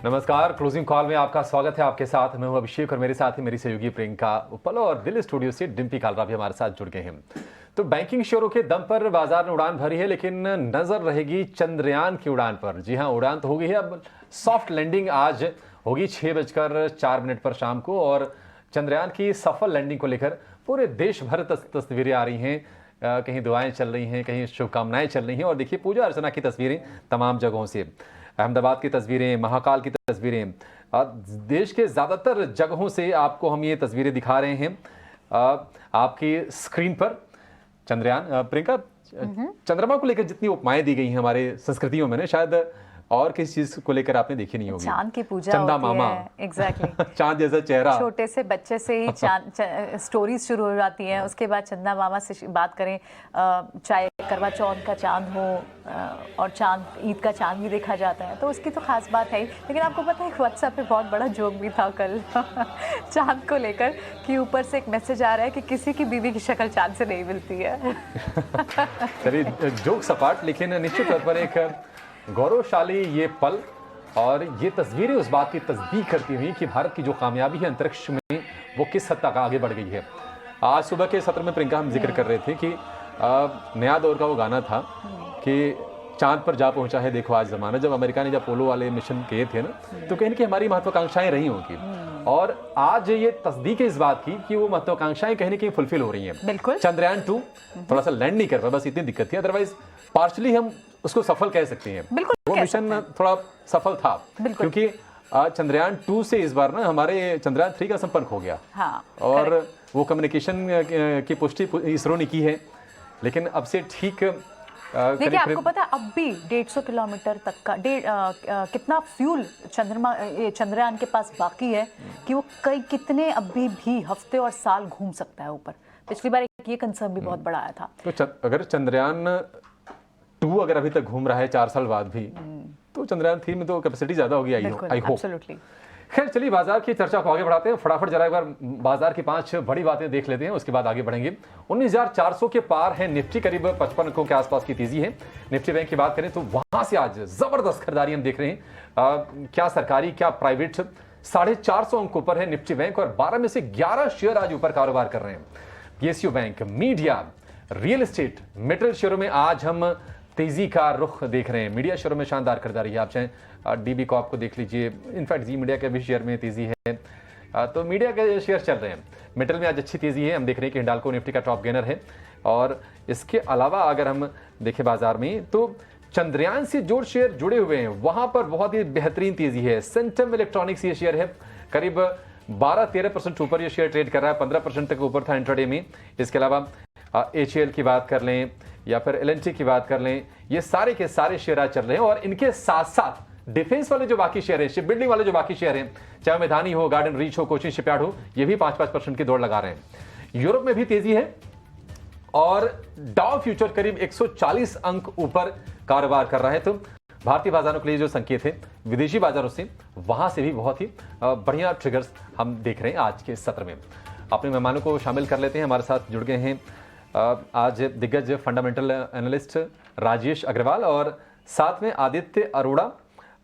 नमस्कार, closing call में आपका स्वागत है। आपके साथ मैं हूं अभिषेक और मेरे साथ ही मेरी सहयोगी प्रियंका उपल और दिल्ली स्टूडियो से डिम्पी कालरा भी हमारे साथ जुड़ गए हैं। तो बैंकिंग शेयरों के दम पर बाजार ने उड़ान भरी है, लेकिन नजर रहेगी चंद्रयान की उड़ान पर। जी हां, उड़ान तो हो गई है, अब सॉफ्ट लैंडिंग आज होगी 6:04 पर शाम को। और चंद्रयान की सफल लैंडिंग को लेकर पूरे देश भर तस्वीरें आ रही हैं। कहीं दुआएं चल रही हैं, कहीं शुभकामनाएं चल रही हैं। और देखिए, पूजा अर्चना की तस्वीरें तमाम जगहों से, अहमदाबाद की तस्वीरें, महाकाल की तस्वीरें, देश के ज़्यादातर जगहों से आपको हम ये तस्वीरें दिखा रहे हैं आपकी स्क्रीन पर। चंद्रयान, प्रियंका, चंद्रमा को लेकर जितनी उपमाएं दी गई हैं हमारे संस्कृतियों में, शायद और किसी चीज को लेकर आपने देखी नहीं होगी। चांद की पूजा चंदा होती मामा, है, एग्जैक्टली चांद जैसा चेहरा, छोटे से बच्चे से ही चांद स्टोरीज शुरू हो जाती हैं। उसके बाद चंदा मामा से बात करें, चाहे करवा चौथ का चांद हो और चांद, ईद का चांद भी देखा जाता है, तो उसकी तो खास बात है ही। लेकिन आपको पता है, व्हाट्सएप पे बहुत बड़ा जोक भी था कल चांद को लेकर, कि ऊपर से एक मैसेज आ रहा है कि किसी की बीवी की शक्ल चांद से नहीं मिलती है। चलिए, जोक सपाट, लेकिन निश्चित तौर पर एक गौरवशाली ये पल और ये तस्वीरें उस बात की तस्दीक करती हुई कि भारत की जो कामयाबी है अंतरिक्ष में, वो किस हद तक आगे बढ़ गई है। आज सुबह के सत्र में प्रियंका हम जिक्र कर रहे थे कि नया दौर का वो गाना था कि चांद पर जा पहुंचा है देखो आज जमाना। जब अमेरिका ने जब अपोलो वाले मिशन किए थे ना, तो कहीं ना कहीं हमारी महत्वाकांक्षाएं रही होंगी, और आज ये तस्दीक है इस बात की कि वो महत्वाकांक्षाएं कहीं ना कहीं फुलफिल हो रही हैं। बिल्कुल। चंद्रयान 2 थोड़ा सा लैंड नहीं कर पाया, बस इतनी दिक्कत थी, अदरवाइज पार्शली हम उसको सफल कह सकते हैं। बिल्कुल, वो मिशन थोड़ा सफल था, क्योंकि चंद्रयान 2 से इस बार ना हमारे चंद्रयान 3 का संपर्क हो गया। हाँ, और वो कम्युनिकेशन की पुष्टि इसरो ने की है। लेकिन अब से ठीक देखिए, आपको पता है अब भी 150 किलोमीटर तक का कितना फ्यूल चंद्रयान के पास बाकी है कि वो कितने अभी भी हफ्ते और साल घूम सकता है ऊपर। पिछली बार ये कंसर्न भी बहुत बड़ा आया था। तो अगर चंद्रयान 2 अगर अभी तक घूम रहा है 4 साल बाद भी, तो चंद्रयान 3 में तो कैपेसिटी ज्यादा होगी, आई होप। खैर, चलिए बाजार की चर्चा को आगे बढ़ाते हैं। फटाफट जरा एक बार बाजार की 5 बड़ी बातें देख लेते हैं, उसके बाद आगे बढ़ेंगे। 19,400 के पार है निफ्टी, करीब 55 अंकों के आसपास की तेजी है। निफ्टी बैंक की बात करें तो वहां से आज जबरदस्त खरीदारी हम देख रहे हैं। क्या सरकारी क्या प्राइवेट, 450 अंकों पर है निफ्टी बैंक, और 12 में से 11 शेयर आज ऊपर कारोबार कर रहे हैं। PSU bank, media, real estate, metal शेयरों में आज हम तेजी का रुख देख रहे हैं। मीडिया शेयरों में शानदार खरीदारी है। आप चाहें डीबी कॉप को देख लीजिए, इनफैक्ट जी मीडिया के भी शेयर में तेजी है, तो मीडिया के शेयर चल रहे हैं। मेटल में आज अच्छी तेजी है। हम देख रहे हैं कि हिंडाल्को निफ्टी का टॉप गेनर है। और इसके अलावा अगर हम देखें बाजार में, तो चंद्रयान से जो शेयर जुड़े हुए हैं वहां पर बहुत ही बेहतरीन तेजी है। सेंटम इलेक्ट्रॉनिक्स ये शेयर है, करीब 12-13% ऊपर ये शेयर ट्रेड कर रहा है, 15% तक ऊपर था इंट्राडे में। इसके अलावा HAL की बात कर लें या फिर LNT की बात कर लें, ये सारे के सारे शेयर आज चल रहे हैं। और इनके साथ साथ डिफेंस वाले जो बाकी शेयर हैं, शिप बिल्डिंग वाले जो बाकी शेयर हैं, चाहे मैदानी हो, गार्डन रीच हो, कोचिन शिपयार्ड हो, ये भी 5-5% की दौड़ लगा रहे हैं। यूरोप में भी तेजी है और डाउ फ्यूचर करीब 140 अंक ऊपर कारोबार कर रहा है। तो भारतीय बाजारों के लिए जो संकेत है विदेशी बाजारों से, वहां से भी बहुत ही बढ़िया ट्रिगर्स हम देख रहे हैं आज के सत्र में। अपने मेहमानों को शामिल कर लेते हैं। हमारे साथ जुड़ गए हैं आज दिग्गज फंडामेंटल एनालिस्ट राजेश अग्रवाल, और साथ में आदित्य अरोड़ा,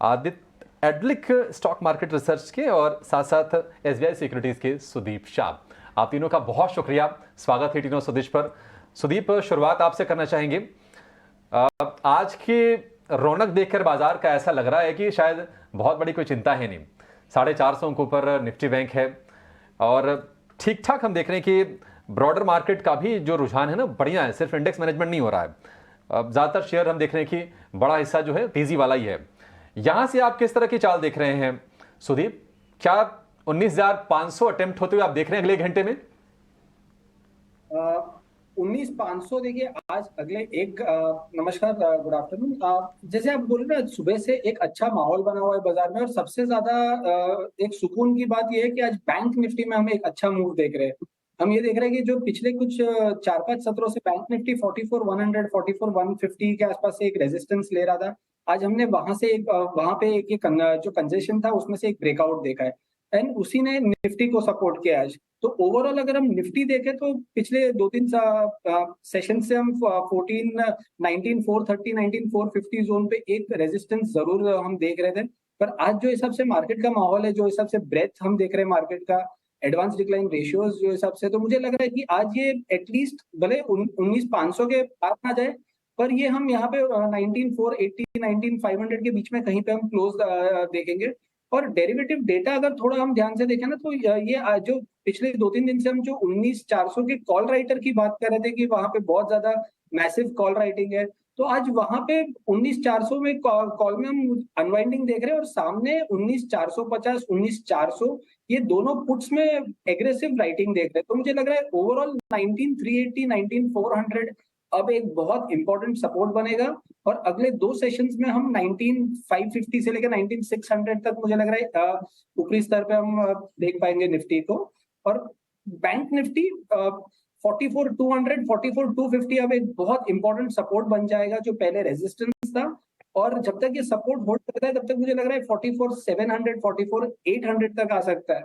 आदित्य एडलिक स्टॉक मार्केट रिसर्च के, और साथ साथ SBI सिक्योरिटीज के सुदीप शाह। आप तीनों का बहुत शुक्रिया, स्वागत है टीनो स्वदेश पर। सुदीप, शुरुआत आपसे करना चाहेंगे। आज की रौनक देखकर बाजार का ऐसा लग रहा है कि शायद बहुत बड़ी कोई चिंता है नहीं। 450 अंकों पर निफ्टी बैंक है, और ठीक ठाक हम देख रहे हैं कि ब्रॉडर मार्केट का भी जो रुझान है ना, बढ़िया है। सिर्फ इंडेक्स मैनेजमेंट नहीं हो रहा है, ज्यादातर शेयर हम देख रहे हैं कि बड़ा हिस्सा जो है तेजी वाला ही है। यहां से आप किस तरह की चाल देख रहे हैं सुदीप? क्या 19,500 अटेम्प्ट होते हुए आप देख रहे हैं अगले घंटे में? 19,500 देखिए आज अगले एक नमस्कार, गुड आफ्टरनून। जैसे आप बोले ना, सुबह से एक अच्छा माहौल बना हुआ है बाजार में, और सबसे ज्यादा एक सुकून की बात यह है कि आज बैंक निफ्टी में हम एक अच्छा मूव देख रहे हैं। हम ये देख रहे हैं कि जो पिछले कुछ 4-5 सत्रों से बैंक निफ्टी 44,100, 44,150 के आसपास से एक रेजिस्टेंस ले रहा था, आज हमने वहां से वहां पे एक जो कंजेशन था उसमें से एक ब्रेकआउट देखा है, एंड उसी ने निफ्टी को सपोर्ट किया आज। तो ओवरऑल अगर हम निफ्टी देखें तो पिछले 2-3 सेशन से हम 19,430, 19,450 जोन पे एक रेजिस्टेंस जरूर हम देख रहे थे। पर आज जो हिसाब से मार्केट का माहौल है, जो हिसाब से ब्रेथ हम देख रहे हैं मार्केट का, एडवांस डिक्लाइन रेशियोज जो हिसाब से, तो मुझे लग रहा है कि आज ये एटलीस्ट भले 19,500 के पार ना जाए, पर ये हम यहाँ पे 19,480 19,500 के बीच में कहीं पे हम क्लोज देखेंगे। और डेरिवेटिव डेटा अगर थोड़ा हम ध्यान से देखें ना, तो ये आज जो पिछले 2-3 दिन से हम जो 19,400 के कॉल राइटर की बात कर रहे थे कि वहां पे बहुत ज्यादा मैसिव कॉल राइटिंग है, तो आज वहां पे 19,400 में कॉल में हम अनवाइंडिंग देख रहे हैं, और सामने 19,450 19,400 ये दोनों पुट्स में एग्रेसिव राइटिंग देख रहे हैं। तो मुझे लग रहा है ओवरऑल 19,380 19,400 अब एक बहुत इंपॉर्टेंट सपोर्ट बनेगा, और अगले 2 सेशंस में हम 19,550 से लेकर 19,600 तक मुझे लग रहा है ऊपरी स्तर पे हम देख पाएंगे निफ्टी को। और बैंक निफ्टी 44,200 44,250 अब एक बहुत इंपॉर्टेंट सपोर्ट बन जाएगा, जो पहले रेजिस्टेंस था। और जब तक ये सपोर्ट होल्ड करता है, तब तक मुझे लग रहा है 44,700 44,800 तक आ सकता है।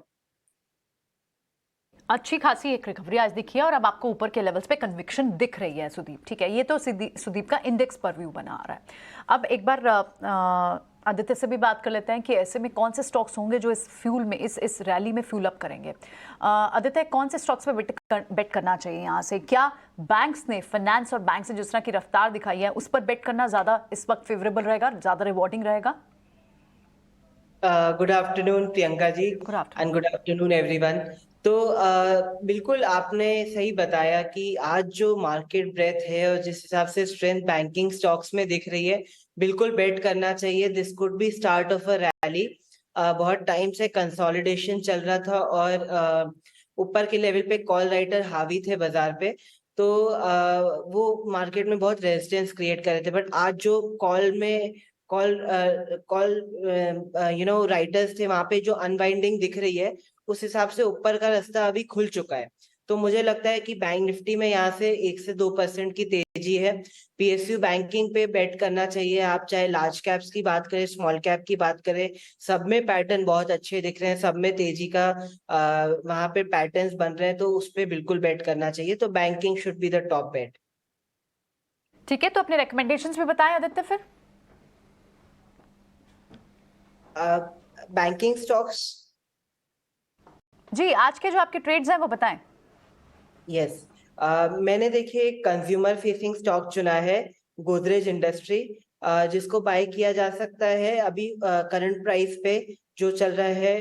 अच्छी खासी एक रिकवरी आज दिखी है, और अब आपको ऊपर के लेवल्स पे कन्विक्शन दिख रही है सुदीप। ठीक है, ये तो सुदीप का इंडेक्स पर व्यू बना आ रहा है। अब एक बार आदित्य से भी बात कर लेते हैं कि ऐसे में कौन से स्टॉक्स होंगे जो इस फ्यूल में इस रैली में फ्यूल अप करेंगे। आदित्य, कौन से स्टॉक्स पे बेट करना चाहिए यहाँ से? क्या बैंक्स ने, फाइनेंस और बैंक से जिस तरह की रफ्तार दिखाई है, उस पर बेट करना ज़्यादा इस वक्त फेवरेबल रहेगा, ज़्यादा रिवॉर्डिंग रहेगा? Good afternoon Priyanka ji, and good afternoon everyone. तो बिल्कुल आपने सही बताया कि आज जो मार्केट ब्रेथ है और जिस हिसाब से स्ट्रेंथ बैंकिंग स्टॉक्स में दिख रही है, बिल्कुल बेट करना चाहिए। This could be start of a rally. बहुत टाइम से कंसोलिडेशन चल रहा था, और ऊपर के लेवल पे कॉल राइटर हावी थे बाजार पे, तो वो मार्केट में बहुत रेजिस्टेंस क्रिएट कर रहे थे। बट आज जो कॉल राइटर्स थे, वहां पे जो अनवाइंडिंग दिख रही है, उस हिसाब से ऊपर का रास्ता अभी खुल चुका है। तो मुझे लगता है कि बैंक निफ्टी में यहाँ से 1 से 2% की तेजी है। पीएसयू बैंकिंग पे बेट करना चाहिए आप, चाहे लार्ज कैप्स की बात करें, स्मॉल कैप की बात करें, सब में पैटर्न बहुत अच्छे दिख रहे हैं, सब में तेजी का वहां पे पैटर्न्स बन रहे हैं, तो उस पे बिल्कुल बेट करना चाहिए। तो banking should be the top bet. ठीक है, तो अपने रिकमेंडेशंस भी बताएं आदित्य फिर। बैंकिंग स्टॉक्स जी, आज के जो आपके ट्रेड्स हैं वो बताएं। यस, मैंने देखिए कंज्यूमर फेसिंग स्टॉक चुना है, गोदरेज इंडस्ट्री, जिसको बाय किया जा सकता है अभी करंट प्राइस पे जो चल रहा है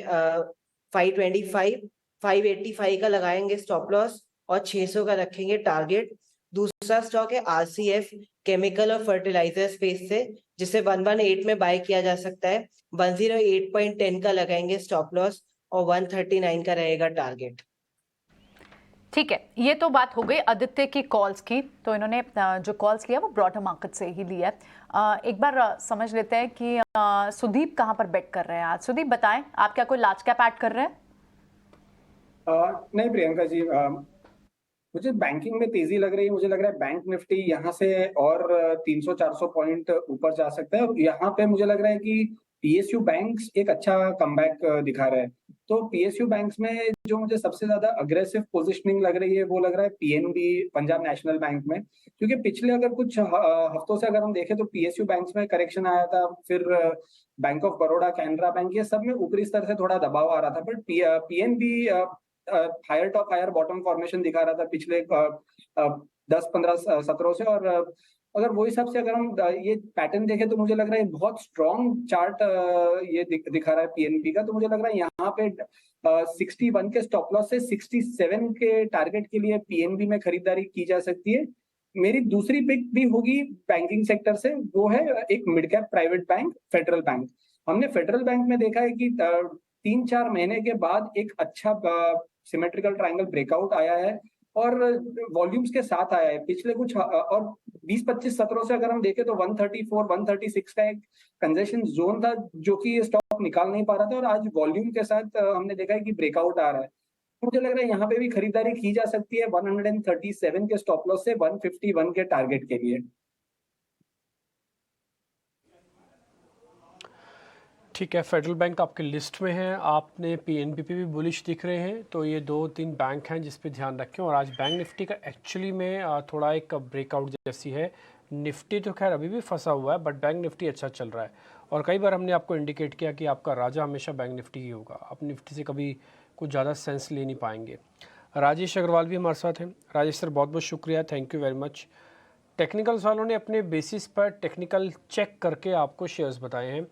525 585 का लगाएंगे स्टॉप लॉस, और 600 का रखेंगे टारगेट। दूसरा स्टॉक है आरसीएफ, केमिकल और फर्टिलाइजर स्पेस से, जिसे 118 में बाय किया जा सकता है। 108.10 का लगाएंगे स्टॉप लॉस, और 139 का रहेगा टारगेट। ठीक है, ये तो बात हो गई आदित्य की कॉल्स की। तो इन्होंने जो कॉल्स किया वो ब्रॉडर मार्केट से ही लिया है। एक बार समझ लेते हैं कि सुदीप कहां पर बेट कर रहे हैं आज। सुदीप बताएं, आप क्या कोई लार्ज कैप ऐड कर रहे हैं? नहीं प्रियंका जी, मुझे बैंकिंग में तेजी लग रही है। मुझे लग रहा है बैंक निफ्टी यहाँ से और 300-400 पॉइंट ऊपर जा सकता है, और यहाँ पे मुझे लग रहा है कि पीएसयू बैंक्स एक अच्छा कमबैक दिखा रहा है। तो पीएसयू बैंक्स में जो मुझे सबसे ज्यादा अग्रेसिव पोजीशनिंग लग रही है, वो लग रहा है पीएनबी, पंजाब नेशनल बैंक में। क्योंकि पिछले अगर कुछ हफ्तों से अगर हम देखें, तो पीएसयू बैंक्स में करेक्शन आया था, फिर bank of Baroda, Canara bank, ये सब में ऊपरी स्तर से थोड़ा दबाव आ रहा था। But PNB higher top higher bottom formation दिखा रहा था पिछले 10-15 सत्रों से। और अगर वो हिसाब से अगर हम ये पैटर्न देखें, तो मुझे लग रहा है बहुत स्ट्रॉन्ग चार्ट ये दिखा रहा है पीएनबी का। तो मुझे लग रहा है यहाँ पे 61 के स्टॉप लॉस से 67 के टारगेट के लिए पीएनबी में खरीदारी की जा सकती है। मेरी दूसरी पिक भी होगी बैंकिंग सेक्टर से, वो है एक mid cap private bank, federal bank. हमने फेडरल बैंक में देखा है कि 3-4 महीने के बाद एक अच्छा सिमेट्रिकल ट्रायंगल ब्रेकआउट आया है, और वॉल्यूम्स के साथ आया है। पिछले कुछ और 20-25 सत्रों से अगर हम देखें, तो 134 136 का एक कंजेशन जोन था, जो कि ये स्टॉक निकाल नहीं पा रहा था, और आज वॉल्यूम के साथ हमने देखा है कि ब्रेकआउट आ रहा है। मुझे लग रहा है यहाँ पे भी खरीदारी की जा सकती है 137 के स्टॉप लॉस से 151 के टारगेट के लिए। ठीक है, फेडरल बैंक आपके लिस्ट में है, आपने पीएनबी पे भी बुलिश दिख रहे हैं, तो ये 2-3 बैंक हैं जिस पे ध्यान रखें। और आज बैंक निफ्टी का एक्चुअली में थोड़ा एक ब्रेकआउट जैसी है। निफ्टी तो खैर अभी भी फंसा हुआ है, बट बैंक निफ्टी अच्छा चल रहा है। और कई बार हमने आपको इंडिकेट किया कि आपका राजा हमेशा बैंक निफ्टी ही होगा, आप निफ्टी से कभी कुछ ज़्यादा सेंस ले नहीं पाएंगे। राजेश अग्रवाल भी हमारे साथ हैं। राजेश सर, बहुत बहुत शुक्रिया, thank you very much. Technicals वालों ने अपने बेसिस पर टेक्निकल चेक करके आपको शेयर्स बताए हैं।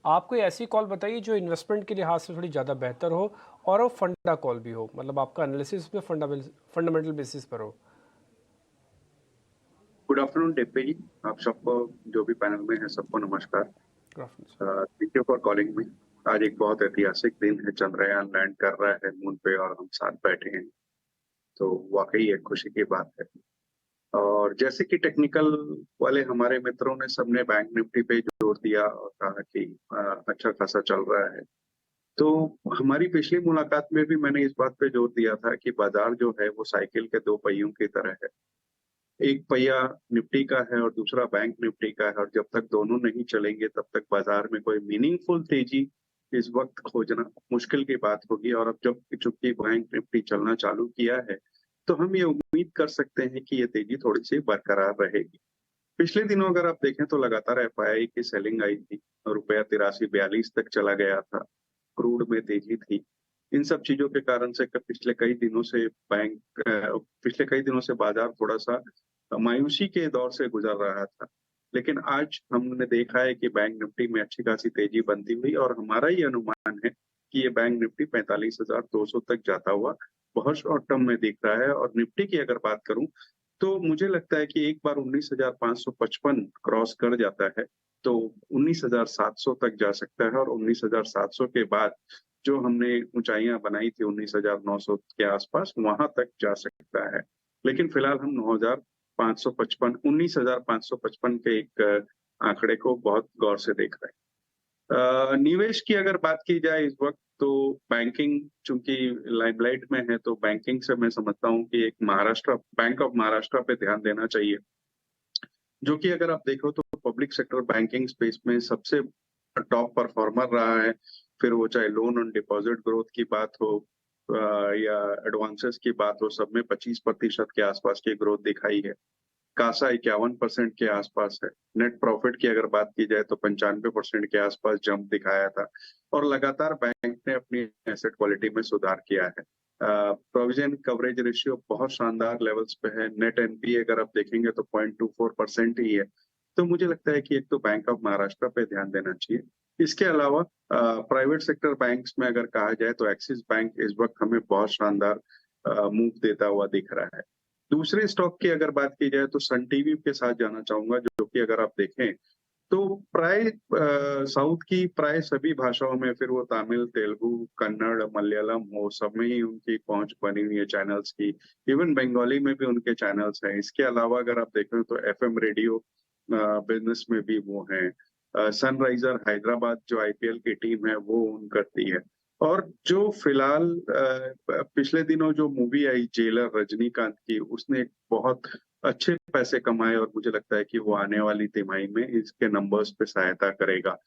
आप कोई ऐसी कॉल बताइए जो इन्वेस्टमेंट के लिहाज से थोड़ी ज़्यादा बेहतर हो और वो फंडा कॉल भी हो, मतलब आपका एनालिसिस पे फंडामेंटल बेसिस पर हो। गुड आफ्टरनून डिम्पी जी, आप सबको जो भी पैनल में है सबको नमस्कार। Thank you for calling me. आज एक बहुत ऐतिहासिक दिन है, चंद्रयान लैंड कर रहा है मून पे और हम साथ बैठे हैं, तो वाकई एक खुशी की बात है। और जैसे कि टेक्निकल वाले हमारे मित्रों ने सबने बैंक निफ्टी पे जोर दिया और कहा कि अच्छा खासा चल रहा है, तो हमारी पिछली मुलाकात में भी मैंने इस बात पे जोर दिया था कि बाजार जो है वो साइकिल के दो पहियों की तरह है। एक पहिया निफ्टी का है और दूसरा बैंक निफ्टी का है, और जब तक दोनों नहीं चलेंगे तब तक बाजार में कोई मीनिंगफुल तेजी इस वक्त खोजना मुश्किल की बात होगी। और अब जब चूंकि बैंक निफ्टी चलना चालू किया है, तो हम ये उम्मीद कर सकते हैं कि ये तेजी थोड़ी सी बरकरार रहेगी। पिछले दिनों अगर आप देखें तो लगातार एफआईआई की सेलिंग आई थी और रुपया 83-42 तक चला गया था, क्रूड में तेजी थी। इन सब चीजों के कारण से पिछले कई दिनों से बाजार थोड़ा सा मायूसी के दौर से गुजर रहा था, लेकिन आज हमने देखा है कि बैंक निफ्टी में अच्छी खासी तेजी बनती हुई, और हमारा ये अनुमान है कि ये बैंक निफ्टी 45,200 तक जाता हुआ बहुत शॉर्ट टर्म में दिख रहा है। और निफ्टी की अगर बात करूं तो मुझे लगता है कि एक बार 19,555 क्रॉस कर जाता है तो 19,700 तक जा सकता है, और 19,700 के बाद जो हमने ऊंचाइयां बनाई थी 19,900 के आसपास, वहां तक जा सकता है। लेकिन फिलहाल हम 19,555 के एक आंकड़े को बहुत गौर से देख रहे हैं। निवेश की अगर बात की जाए इस वक्त, तो बैंकिंग चूंकि लाइमलाइट में है, तो बैंकिंग से मैं समझता हूं कि एक बैंक ऑफ महाराष्ट्र पे ध्यान देना चाहिए, जो कि अगर आप देखो तो पब्लिक सेक्टर बैंकिंग स्पेस में सबसे टॉप परफॉर्मर रहा है। फिर वो चाहे लोन और डिपॉजिट ग्रोथ की बात हो या एडवांसेस की बात हो, सब में 25% के आसपास की ग्रोथ दिखाई है। कासा 51% के आसपास है। नेट प्रॉफिट की अगर बात की जाए तो 95% के आसपास जंप दिखाया था, और लगातार बैंक ने अपनी एसेट क्वालिटी में सुधार किया है। प्रोविजन कवरेज रेशियो बहुत शानदार लेवल्स पे है। नेट एनपीए अगर आप देखेंगे तो 0.24% ही है। तो मुझे लगता है कि एक तो बैंक ऑफ महाराष्ट्र पे ध्यान देना चाहिए। इसके अलावा प्राइवेट सेक्टर बैंक्स में अगर कहा जाए तो एक्सिस बैंक इस वक्त हमें बहुत शानदार मूव देता हुआ दिख रहा है। दूसरे स्टॉक की अगर बात की जाए तो सन टीवी के साथ जाना चाहूंगा, जो कि अगर आप देखें तो प्राय साउथ की प्राय सभी भाषाओं में, फिर वो तमिल, तेलुगु, कन्नड़, मलयालम हो, सब में ही उनकी पहुंच बनी हुई है चैनल्स की। इवन बंगाली में भी उनके चैनल्स हैं। इसके अलावा अगर आप देखें तो एफएम रेडियो बिजनेस में भी वो हैं। सनराइजर हैदराबाद जो आईपीएल की टीम है वो उन करती है। और जो फिलहाल पिछले दिनों जो मूवी आई जेलर रजनीकांत की, उसने बहुत अच्छे पैसे कमाए, और मुझे लगता है कि वो आने वाली तिमाही में इसके नंबर्स पे सहायता करेगा।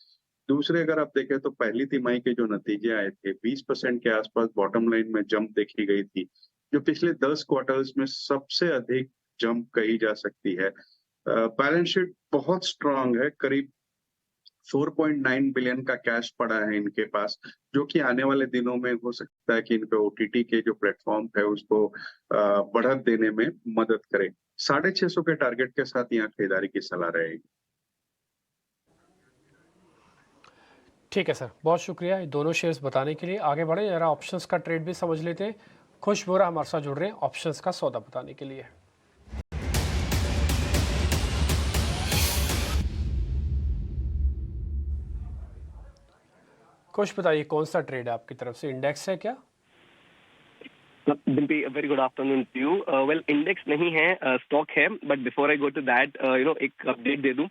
दूसरे अगर आप देखें तो पहली तिमाही के जो नतीजे आए थे, 20% के आसपास बॉटम लाइन में जंप देखी गई थी, जो पिछले 10 क्वार्टर्स में सबसे अधिक जंप कही जा सकती है। बैलेंस शीट बहुत स्ट्रांग है, करीब 4.9 बिलियन का कैश पड़ा है इनके पास, जो कि आने वाले दिनों में हो सकता है कि इन पे ओटीटी के जो प्लेटफॉर्म है उसको बढ़त देने में मदद करे। 650 के टारगेट के साथ यहाँ खरीदारी की सलाह रहेगी। ठीक है सर, बहुत शुक्रिया ये दोनों शेयर्स बताने के लिए। आगे बढ़े, जरा ऑप्शंस का ट्रेड भी समझ लेते हैं। खुश बोरा हमारे साथ जुड़ रहे हैं ऑप्शंस का सौदा बताने के लिए। कुछ बताइए, कौन सा ट्रेड है आपकी तरफ से? इंडेक्स है क्या? Dimpy, a very good afternoon to you. Well, index नहीं है, स्टॉक है, but before I go to that एक अपडेट दे दूं।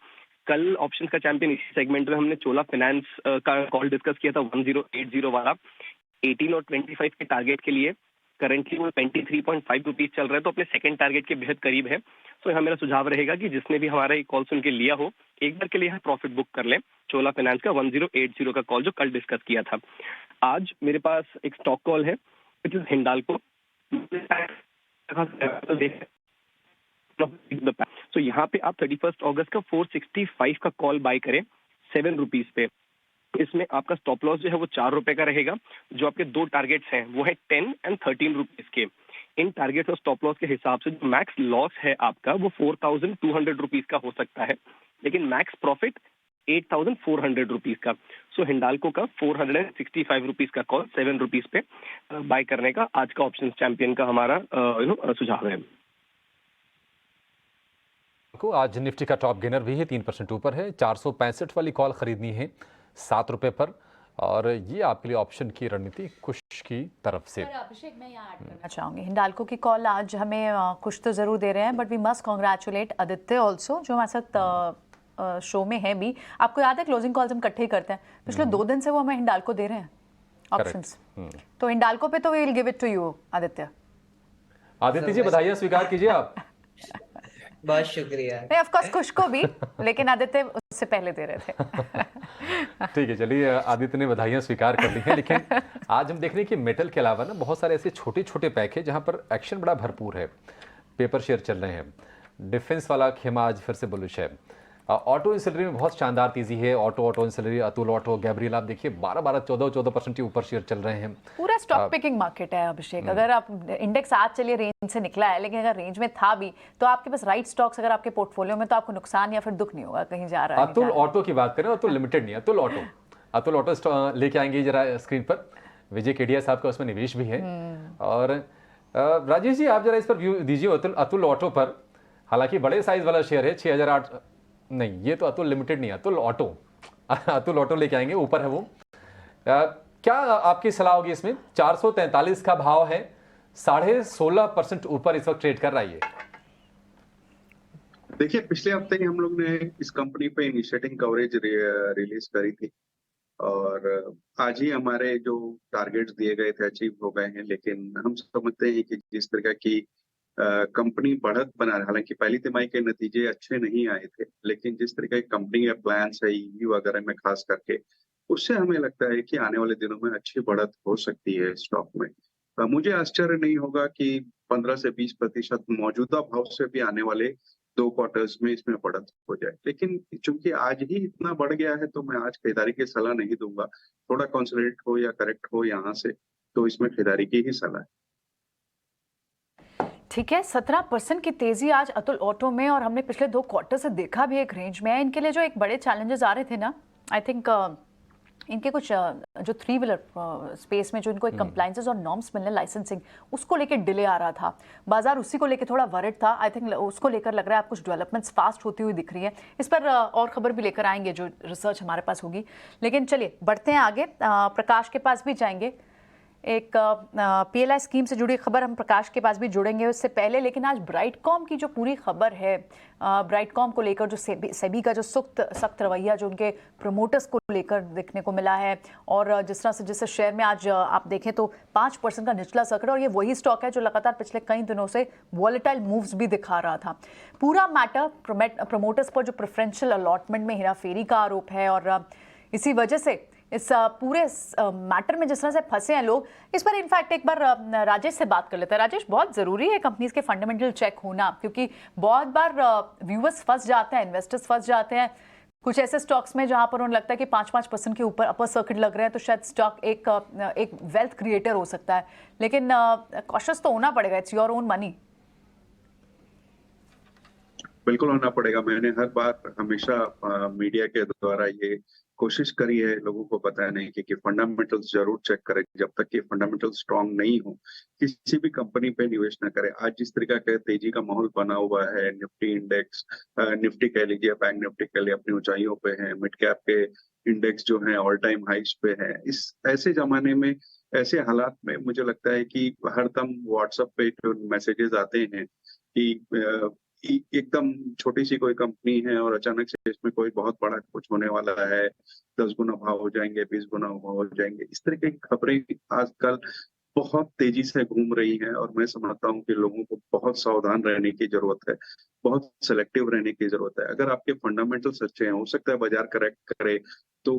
कल ऑप्शंस का चैंपियन इसी सेगमेंट में हमने चोला फाइनेंस का कॉल डिस्कस किया था 1080 वाला 18 और 25 के टारगेट के लिए। करंटली वो 23.5 रुपीज चल रहा है, तो अपने सेकंड टारगेट के बेहद करीब है। तो यहाँ मेरा सुझाव रहेगा कि जिसने भी हमारा ये कॉल सुन के लिया हो, एक बार के लिए प्रॉफिट बुक कर ले चोला फाइनेंस का 1080 का कॉल जो कल डिस्कस किया था। आज मेरे पास एक स्टॉक कॉल है विच इज हिंडाल्को। तो यहाँ पे आप 31 अगस्त का 465 का कॉल बाय करें। ₹7 पे। इसमें आपका स्टॉप लॉस जो है वो ₹4 का रहेगा। जो आपके 2 टारगेट्स हैं वो है 10 एंड 13 रुपीस के। इन टारगेट्स और स्टॉप लॉस के हिसाब से जो मैक्स लॉस है आपका वो 4200 रुपीस का हो सकता है, लेकिन मैक्स प्रॉफिट 8400 रुपीस का। सो हिंडाल्को का 465 रुपीस का कॉल 7 रुपीस पे बाय करने का आज का ऑप्शन चैंपियन का हमारा सुझाव है। को आज निफ्टी का टॉप गेनर भी है, 3% ऊपर है। 465 वाली कॉल खरीदनी है ₹7 पर, और ये आपके लिए ऑप्शन की रणनीति कुश की तरफ से। अभिषेक, मैं यहाँ ऐड करना चाहूँगी, हिंडाल्को की कॉल आज हमें कुछ तो ज़रूर दे रहे हैं, but we must congratulate Aditya also, जो हमारे साथ शो में है भी। आपको याद है क्लोजिंग कॉल्स हम इकट्ठे ही करते हैं, पिछले 2 दिन से वो हमें हिंडाल्को दे रहे हैं ऑप्शंस। तो हिंडाल्को पे तो we will give it to you Aditya. Aditya ji, बधाइयाँ स्वीकार कीजिए आप। बहुत शुक्रिया। नहीं, ऑफ कोर्स खुश को भी, लेकिन आदित्य उससे पहले दे रहे थे। ठीक है, चलिए, आदित्य ने बधाइयाँ स्वीकार कर ली हैं, लेकिन आज हम देख रहे हैं कि मेटल के अलावा ना बहुत सारे ऐसे छोटे छोटे पैक है जहाँ पर एक्शन बड़ा भरपूर है। पेपर शेयर चल रहे हैं, डिफेंस वाला खेमा आज फिर से बुलिश है। ऑटो इंसलरी में बहुत शानदार तेजी है। Auto ancillary, Atul auto, Gabriel, आप देखिए 12-14% के ऊपर शेयर चल रहे हैं। पूरा स्टॉक पिकिंग मार्केट है अभिषेक। अगर आप इंडेक्स आज चलिए रेंज से निकला है, लेकिन अगर रेंज में था भी तो आपके पास राइट स्टॉक्स अगर आपके पोर्टफोलियो में, तो आपको नुकसान या फिर दुख नहीं होगा कहीं जा रहा है। अतुल ऑटो की बात करें, अतुल लिमिटेड नहीं, अतुल ऑटो लेके आएंगे जरा स्क्रीन पर। विजय केडिया साहब का उसमें निवेश भी है। और राजेश जी, आप जरा इस पर व्यू दीजिए अतुल ऑटो पर। हालांकि बड़े साइज वाला शेयर है, 6008 नहीं, ये तो अतुल लिमिटेड नहीं, अतुल ऑटो लेके आएंगे, ऊपर है वो। क्या आपकी सलाह होगी इसमें? 443 का भाव है, 16.5% ऊपर इस वक्त ट्रेड कर रहा है। देखिए, पिछले हफ्ते ही हम लोग ने इस कंपनी पे इनिशिएटिंग कवरेज रिलीज करी थी, और आज ही हमारे जो टारगेट्स दिए गए थे अचीव हो गए हैं। लेकिन हम समझते हैं कि जिस तरह की कंपनी बढ़त बना रहा, हालांकि पहली तिमाही के नतीजे अच्छे नहीं आए थे, लेकिन जिस तरह के कंपनी के प्लान्स है ईवी वगैरह में खास करके, उससे हमें लगता है कि आने वाले दिनों में अच्छी बढ़त हो सकती है स्टॉक में। मुझे आश्चर्य नहीं होगा कि 15 से 20% मौजूदा भाव से भी आने वाले 2 क्वार्टर्स में इसमें बढ़त हो जाए। लेकिन चूंकि आज ही इतना बढ़ गया है, तो मैं आज खरीदारी की सलाह नहीं दूंगा। थोड़ा कंसोलिडेट हो या करेक्ट हो यहाँ से, तो इसमें खरीदारी की ही सलाह है। ठीक है, 17% की तेजी आज अतुल ऑटो में, और हमने पिछले 2 क्वार्टर से देखा भी एक रेंज में है। इनके लिए जो एक बड़े चैलेंजेस आ रहे थे ना, आई थिंक इनके कुछ जो 3 व्हीलर स्पेस में जो इनको एक कंप्लायंसेस और नॉर्म्स मिलने, लाइसेंसिंग, उसको लेकर डिले आ रहा था। बाजार उसी को लेकर थोड़ा वरिड था। आई थिंक उसको लेकर लग रहा है आप कुछ डेवलपमेंट्स फास्ट होती हुई दिख रही है। इस पर और खबर भी लेकर आएंगे जो रिसर्च हमारे पास होगी। लेकिन चलिए बढ़ते हैं आगे, प्रकाश के पास भी जाएंगे। एक PLI स्कीम से जुड़ी खबर, हम प्रकाश के पास भी जुड़ेंगे उससे पहले। लेकिन आज ब्राइटकॉम की जो पूरी खबर है, ब्राइटकॉम को लेकर जो सेबी का जो सख्त रवैया जो उनके प्रमोटर्स को लेकर देखने को मिला है, और जिस तरह से जिस शेयर में आज आप देखें तो 5% का निचला सर्किट, और ये वही स्टॉक है जो लगातार पिछले कई दिनों से वॉलेटाइल मूव्स भी दिखा रहा था। पूरा मैटर प्रमोटर्स पर जो प्रेफरेंशियल अलॉटमेंट में हेराफेरी का आरोप है, और इसी वजह से इस पूरे मैटर में जिस तरह से फंसे हैं लोग, इस पर इनफैक्ट एक बार राजेश से बात कर लेते हैं। राजेश, बहुत ज़रूरी है कंपनीज के फंडामेंटल चेक होना, क्योंकि बहुत बार व्यूअर्स फंस जाते हैं, इन्वेस्टर्स फंस जाते हैं कुछ ऐसे स्टॉक्स में जहां पर उन्हें लगता है कि 5% के ऊपर अपर सर्किट लग रहे हैं, तो शायद स्टॉक एक वेल्थ क्रिएटर हो सकता है। लेकिन कॉशियस तो होना पड़ेगा, इट्स योर ओन मनी। बिल्कुल होना पड़ेगा। मैंने हर बार हमेशा मीडिया के द्वारा ये कोशिश करी है लोगों को बताने की कि फंडामेंटल्स जरूर चेक करें। जब तक कि फंडामेंटल्स स्ट्रांग नहीं हो, किसी भी कंपनी पे निवेश न करें। आज जिस तरीका का तेजी का माहौल बना हुआ है, निफ्टी इंडेक्स, निफ्टी कह लीजिए, बैंक निफ्टी कह लीजिए, अपनी ऊंचाइयों पे है, मिड कैप के इंडेक्स जो है ऑल टाइम हाइस पे है। इस ऐसे जमाने में, ऐसे हालात में मुझे लगता है कि हरदम व्हाट्सएप पे जो मैसेजेस आते हैं कि एकदम छोटी सी कोई कंपनी है और अचानक से इसमें कोई बहुत बड़ा कुछ होने वाला है, 10 गुना भाव हो जाएंगे, 20 गुना भाव हो जाएंगे, इस तरह की खबरें आजकल बहुत तेजी से घूम रही हैं। और मैं समझता हूँ कि लोगों को बहुत सावधान रहने की जरूरत है, बहुत सिलेक्टिव रहने की जरूरत है। अगर आपके फंडामेंटल्स अच्छे हैं, हो सकता है बाजार करेक्ट करे तो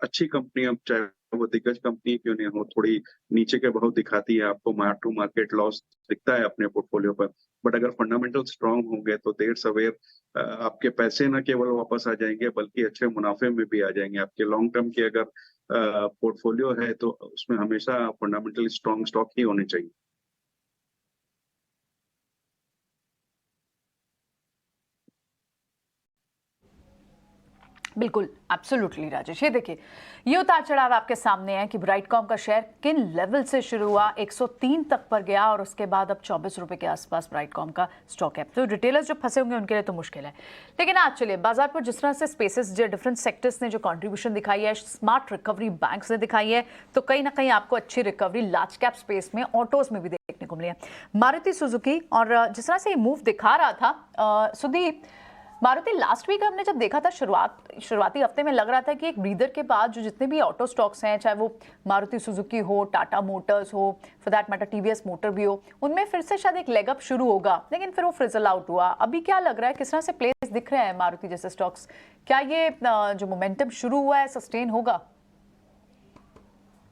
अच्छी कंपनी, अब चाहे वो दिग्गज कंपनी क्यों नहीं हो, थोड़ी नीचे के भाव दिखाती है, आपको मार्क टू मार्केट लॉस दिखता है अपने पोर्टफोलियो पर, बट अगर फंडामेंटल स्ट्रांग होंगे तो देर सवेर आपके पैसे न केवल वापस आ जाएंगे बल्कि अच्छे मुनाफे में भी आ जाएंगे। आपके लॉन्ग टर्म की अगर पोर्टफोलियो है तो उसमें हमेशा फंडामेंटली स्ट्रांग स्टॉक ही होने चाहिए। बिल्कुल, एब्सोल्युटली राजेश। ये देखिए, ये उतार चढ़ाव आपके सामने है कि ब्राइटकॉम का शेयर किन लेवल से शुरू हुआ, 103 तक पर गया और उसके बाद अब 24 रुपए के आसपास ब्राइटकॉम का स्टॉक है। तो रिटेलर्स जो फंसे होंगे उनके लिए तो मुश्किल है। लेकिन आज चलिए बाजार पर जिस तरह से स्पेसेस जो डिफरेंट सेक्टर्स ने जो कंट्रीब्यूशन दिखाई है, स्मार्ट रिकवरी बैंक्स ने दिखाई है, तो कहीं ना कहीं आपको अच्छी रिकवरी लार्ज कैप स्पेस में, ऑटोज में भी देखने को मिली है। मारुति सुजुकी, और जिस तरह से ये मूव दिखा रहा था सुदीप, मारुति लास्ट वीक हमने जब देखा था शुरुआती हफ्ते में लग रहा था कि एक ब्रीदर के बाद जो जितने भी ऑटो स्टॉक्स हैं, चाहे वो मारुति सुजुकी हो, टाटा मोटर्स हो, for that matter TVS motor भी हो, उनमें फिर से शायद एक लेग अप शुरू होगा, लेकिन फिर वो फ्रिजल आउट हुआ। अभी क्या लग रहा है, किस तरह से प्लेस दिख रहे हैं मारुति जैसे स्टॉक्स? क्या ये जो मोमेंटम शुरू हुआ है सस्टेन होगा?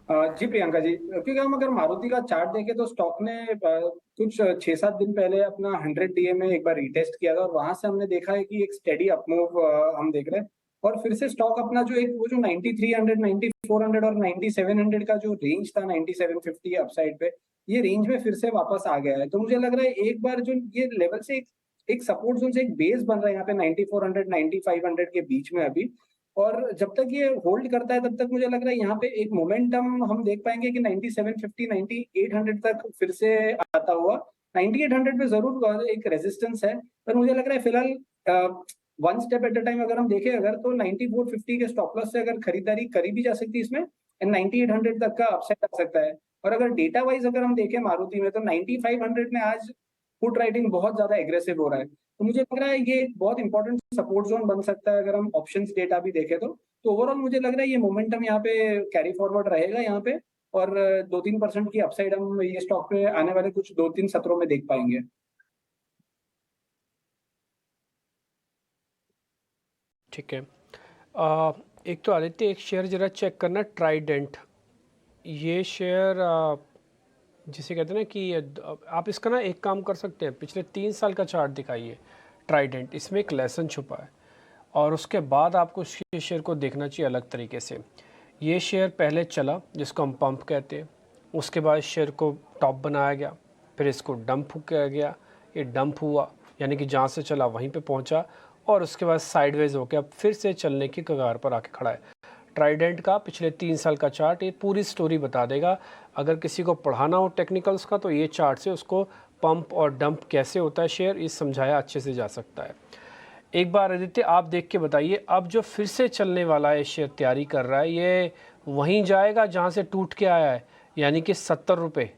जी प्रियंका जी, क्योंकि हम अगर मारुति का चार्ट देखें तो स्टॉक ने कुछ 6-7 दिन पहले अपना 100 डीए में एक बार रीटेस्ट किया था और वहां से हमने देखा है कि एक स्टेडी अपमूव हम देख रहे हैं। और फिर से स्टॉक अपना जो एक वो जो 9300, 9400 और 9700 का जो रेंज था, 9750 अपसाइड पे, ये रेंज में फिर से वापस आ गया है। तो मुझे लग रहा है एक बार जो ये लेवल से एक सपोर्ट जोन से एक बेस बन रहा है यहाँ पे 9400, 9500 के बीच में अभी। और जब तक ये होल्ड करता है तब तक मुझे लग रहा है यहाँ पे एक मोमेंटम हम देख पाएंगे कि 9750, 9800 तक फिर से आता हुआ। 9800 पे जरूर एक रेजिस्टेंस है, पर मुझे लग रहा है फिलहाल one step at a time अगर हम देखें अगर तो 9450 के स्टॉप लॉस से अगर खरीदारी करी भी जा सकती है इसमें, एंड 9800 तक का अपसाइड आ सकता है। और अगर डेटा वाइज अगर हम देखें मारुति में तो 9500 में आज पुट राइटिंग बहुत ज्यादा एग्रेसिव हो रहा है। तो मुझे लग रहा है ये बहुत इंपॉर्टेंट सपोर्ट जोन बन सकता है अगर हम ऑप्शंस डेटा भी देखें तो। ओवरऑल मुझे लग रहा है ये मोमेंटम यहाँ पे कैरी फॉरवर्ड रहेगा यहाँ पे, और 2-3% की अपसाइड हम ये स्टॉक पे आने वाले कुछ 2-3 सत्रों में देख पाएंगे। ठीक है। एक तो आदित्य, एक शेयर जरा चेक करना, ट्राइडेंट। ये शेयर जिसे कहते हैं ना कि आप इसका ना एक काम कर सकते हैं, पिछले 3 साल का चार्ट दिखाइए ट्राइडेंट, इसमें एक लेसन छुपा है और उसके बाद आपको शेयर को देखना चाहिए अलग तरीके से। ये शेयर पहले चला जिसको हम पंप कहते हैं, उसके बाद शेयर को टॉप बनाया गया, फिर इसको डंप किया गया, ये डंप हुआ यानी कि जहाँ से चला वहीं पे पहुँचा, और उसके बाद साइडवेज होकर अब फिर से चलने की कगार पर आके खड़ा है। ट्राइडेंट का पिछले 3 साल का चार्ट ये पूरी स्टोरी बता देगा। अगर किसी को पढ़ाना हो टेक्निकल्स का तो ये चार्ट से उसको पंप और डंप कैसे होता है शेयर, ये समझाया अच्छे से जा सकता है। एक बार आदित्य आप देख के बताइए, अब जो फिर से चलने वाला है शेयर तैयारी कर रहा है, ये वहीं जाएगा जहाँ से टूट के आया है, यानी कि 70 रुपये?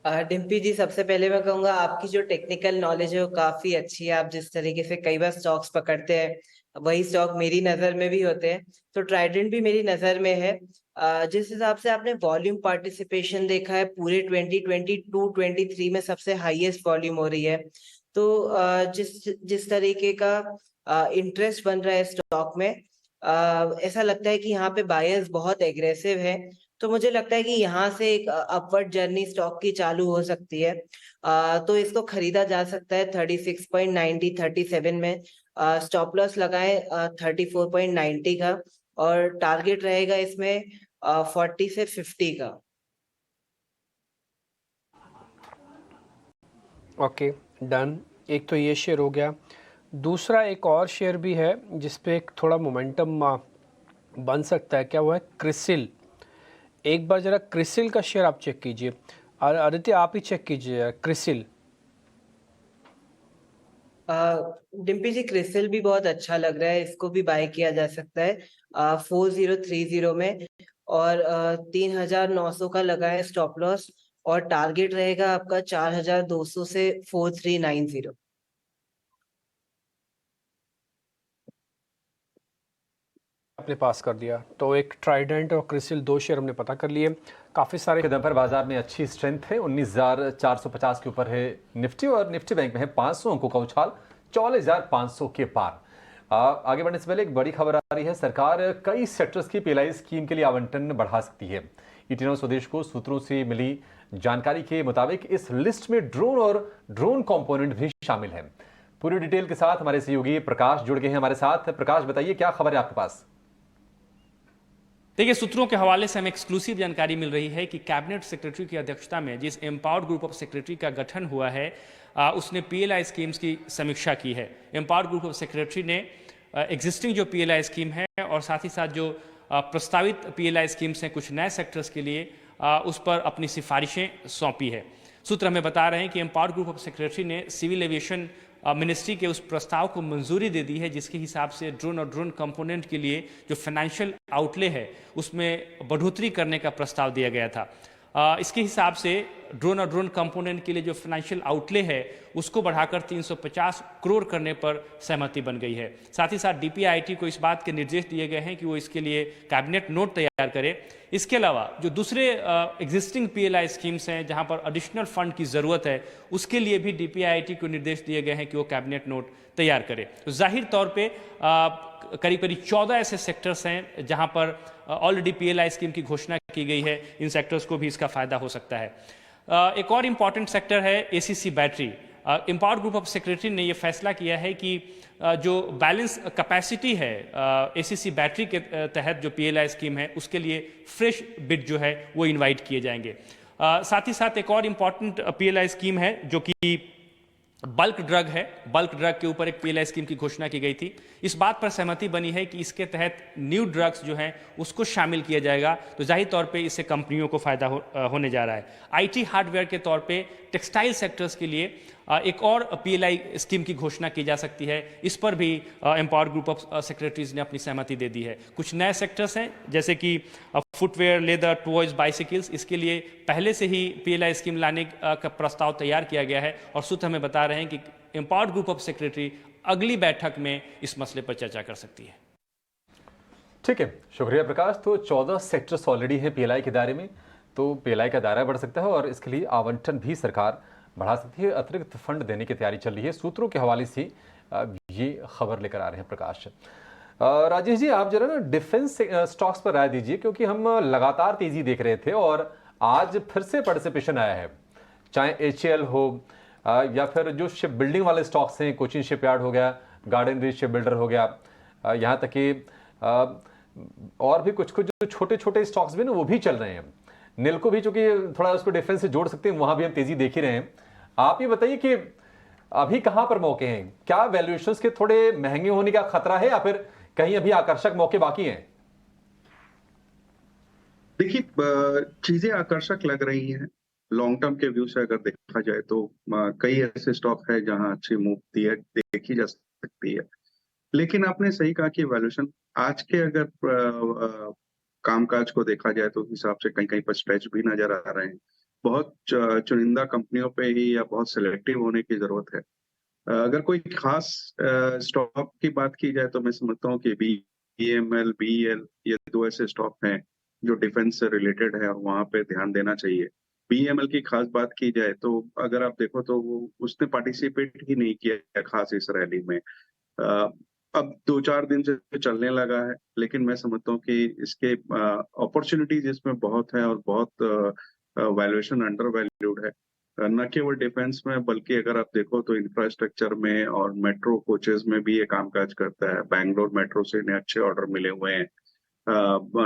डिम्पी जी, सबसे पहले मैं कहूँगा आपकी जो टेक्निकल नॉलेज है वो काफी अच्छी है। आप जिस तरीके से कई बार स्टॉक्स पकड़ते हैं वही स्टॉक मेरी नजर में भी होते हैं, तो ट्राइडेंट भी मेरी नजर में है। जिस हिसाब से आपने वॉल्यूम पार्टिसिपेशन देखा है पूरे 2022-23 में सबसे हाईएस्ट वॉल्यूम हो रही है। तो जिस तरीके का इंटरेस्ट बन रहा है स्टॉक में, ऐसा लगता है कि यहाँ पे बायर्स बहुत एग्रेसिव है। तो मुझे लगता है कि यहाँ से एक अपवर्ड जर्नी स्टॉक की चालू हो सकती है। तो इसको खरीदा जा सकता है 36.90, 37 में। स्टॉप लॉस लगाएं 34.90 का, और टारगेट रहेगा इसमें 40 से 50 का। Okay, done. एक तो ये शेयर हो गया। दूसरा एक और शेयर भी है जिसपे एक थोड़ा मोमेंटम बन सकता है, क्या वो है? क्रिसिल। एक बार जरा क्रिसिल का शेयर आप चेक कीजिए। आदित्य आप ही चेक कीजिए क्रिसिल। डिम्पी जी, क्रिसिल भी बहुत अच्छा लग रहा है, इसको भी बाय किया जा सकता है 4030 में, और 3900 का लगा है स्टॉप लॉस, और टारगेट रहेगा आपका 4200 से 4390। आपने पास कर दिया। तो एक ट्राइडेंट और क्रिसिल 2 शेयर हमने पता कर लिए। काफ़ी सारे के दम पर बाजार में अच्छी स्ट्रेंथ है, 19,450 के ऊपर है निफ्टी, और निफ्टी बैंक में है 500 अंकों का उछाल 44,500 के पार। आगे बढ़ने से पहले एक बड़ी खबर आ रही है, सरकार कई सेक्टर्स की पीएलआई स्कीम के लिए आवंटन बढ़ा सकती है। ईटीएन स्वदेश को सूत्रों से मिली जानकारी के मुताबिक इस लिस्ट में ड्रोन और ड्रोन कंपोनेंट भी शामिल है। पूरी डिटेल के साथ हमारे सहयोगी प्रकाश जुड़ गए हैं हमारे साथ। प्रकाश, बताइए क्या खबर है आपके पास? देखिए, सूत्रों के हवाले से हमें एक्सक्लूसिव जानकारी मिल रही है कि कैबिनेट सेक्रेटरी की अध्यक्षता में जिस एम्पावर्ड ग्रुप ऑफ सेक्रेटरी का गठन हुआ है उसने पीएलआई स्कीम्स की समीक्षा की है। एम्पावर्ड ग्रुप ऑफ सेक्रेटरी ने एग्जिस्टिंग जो पीएलआई स्कीम है और साथ ही साथ जो प्रस्तावित पीएलआई स्कीम्स हैं कुछ नए सेक्टर्स के लिए, उस पर अपनी सिफारिशें सौंपी है। सूत्र हमें बता रहे हैं कि एम्पावर्ड ग्रुप ऑफ सेक्रेटरी ने सिविल एविएशन मिनिस्ट्री के उस प्रस्ताव को मंजूरी दे दी है जिसके हिसाब से ड्रोन और ड्रोन कंपोनेंट के लिए जो फाइनेंशियल आउटले है उसमें बढ़ोतरी करने का प्रस्ताव दिया गया था। इसके हिसाब से ड्रोन और ड्रोन कंपोनेंट के लिए जो फाइनेंशियल आउटले है उसको बढ़ाकर 350 करोड़ करने पर सहमति बन गई है। साथ ही साथ डीपीआईटी को इस बात के निर्देश दिए गए हैं कि वो इसके लिए कैबिनेट नोट तैयार करे। इसके अलावा जो दूसरे एग्जिस्टिंग पीएलआई स्कीम्स हैं जहां पर एडिशनल फंड की ज़रूरत है उसके लिए भी डीपीआईटी को निर्देश दिए गए हैं कि वो कैबिनेट नोट तैयार करे। तो जाहिर तौर पे करीब करीब 14 ऐसे सेक्टर्स हैं जहां पर ऑलरेडी पीएलआई स्कीम की घोषणा की गई है। इन सेक्टर्स को भी इसका फायदा हो सकता है। एक और इम्पॉर्टेंट सेक्टर है ACC battery. Empowered group of secretary ने यह फैसला किया है कि जो बैलेंस कैपेसिटी है एसीसी बैटरी के तहत जो पीएलआई स्कीम है उसके लिए फ्रेश बिड जो है वो इनवाइट किए जाएंगे। साथ ही साथ एक और इम्पॉर्टेंट पीएलआई स्कीम है जो कि बल्क ड्रग है। बल्क ड्रग के ऊपर एक पीएलआई स्कीम की घोषणा की गई थी। इस बात पर सहमति बनी है कि इसके तहत न्यू ड्रग्स जो हैं उसको शामिल किया जाएगा। तो जाहिर तौर पे इससे कंपनियों को फायदा होने जा रहा है। आईटी हार्डवेयर के तौर पे टेक्सटाइल सेक्टर्स के लिए एक और पीएलआई स्कीम की घोषणा की जा सकती है। इस पर भी एम्पावर्ड ग्रुप ऑफ सेक्रेटरीज ने अपनी सहमति दे दी है। कुछ नए सेक्टर्स हैं जैसे कि फुटवेयर, लेदर, टॉयज, बाइसिकल्स। इसके लिए पहले से ही पीएलआई स्कीम लाने का प्रस्ताव तैयार किया गया है और सूत्र हमें बता रहे हैं कि एम्पावर्ड ग्रुप ऑफ सेक्रेटरी अगली बैठक में इस मसले पर चर्चा कर सकती है। ठीक है, शुक्रिया प्रकाश। तो 14 सेक्टर्स ऑलरेडी हैं पीएलआई के दायरे में, तो पीएलआई का दायरा बढ़ सकता है और इसके लिए आवंटन भी सरकार बढ़ा सकती है। अतिरिक्त फंड देने की तैयारी चल रही है। सूत्रों के हवाले से ये खबर लेकर आ रहे हैं प्रकाश। राजेश जी, आप जरा ना डिफेंस स्टॉक्स पर राय दीजिए, क्योंकि हम लगातार तेजी देख रहे थे और आज फिर से पार्टिसिपेशन आया है, चाहे एचएएल हो या फिर जो शिप बिल्डिंग वाले स्टॉक्स हैं, कोचिन शिपयार्ड हो गया, गार्डन रीच शिप बिल्डर हो गया, यहाँ तक कि और भी कुछ कुछ जो छोटे छोटे स्टॉक्स भी ना वो भी चल रहे हैं। निल्को भी चूंकि थोड़ा उसको डिफेंस से जोड़ सकते हैं, वहां भी हम तेजी देख ही रहे हैं। आप ये बताइए कि अभी कहां पर मौके हैं? क्या वैल्यूएशंस के थोड़े महंगे होने का खतरा है या फिर कहीं अभी आकर्षक मौके बाकी हैं? देखिए, चीजें आकर्षक लग रही हैं। लॉन्ग टर्म के व्यू से अगर देखा जाए तो कई ऐसे स्टॉक है जहां अच्छी मूव देखी जा सकती है। लेकिन आपने सही कहा कि वैल्यूएशन आज के अगर कामकाज को देखा जाए तो हिसाब से कहीं कहीं पर स्ट्रेच भी नजर आ रहे हैं। बहुत चुनिंदा कंपनियों पे ही या बहुत सिलेक्टिव होने की जरूरत है। अगर कोई खास स्टॉक की बात की जाए तो मैं समझता हूँ कि बीईएमएल, बीईएल ये दो ऐसे स्टॉक हैं जो डिफेंस से रिलेटेड है और वहां पे ध्यान देना चाहिए। बीईएमएल की खास बात की जाए तो अगर आप देखो तो वो उसने पार्टिसिपेट ही नहीं किया खास इस रैली में। अब 2-4 दिन से चलने लगा है, लेकिन मैं समझता हूँ कि इसके अपॉर्चुनिटीज इसमें बहुत है और बहुत वैल्यूएशन अंडर वैल्यूड है। न केवल डिफेंस में बल्कि अगर आप देखो तो इंफ्रास्ट्रक्चर में और मेट्रो कोचेस में भी ये कामकाज करता है। बैंगलोर मेट्रो से इन्हें अच्छे ऑर्डर मिले हुए हैं।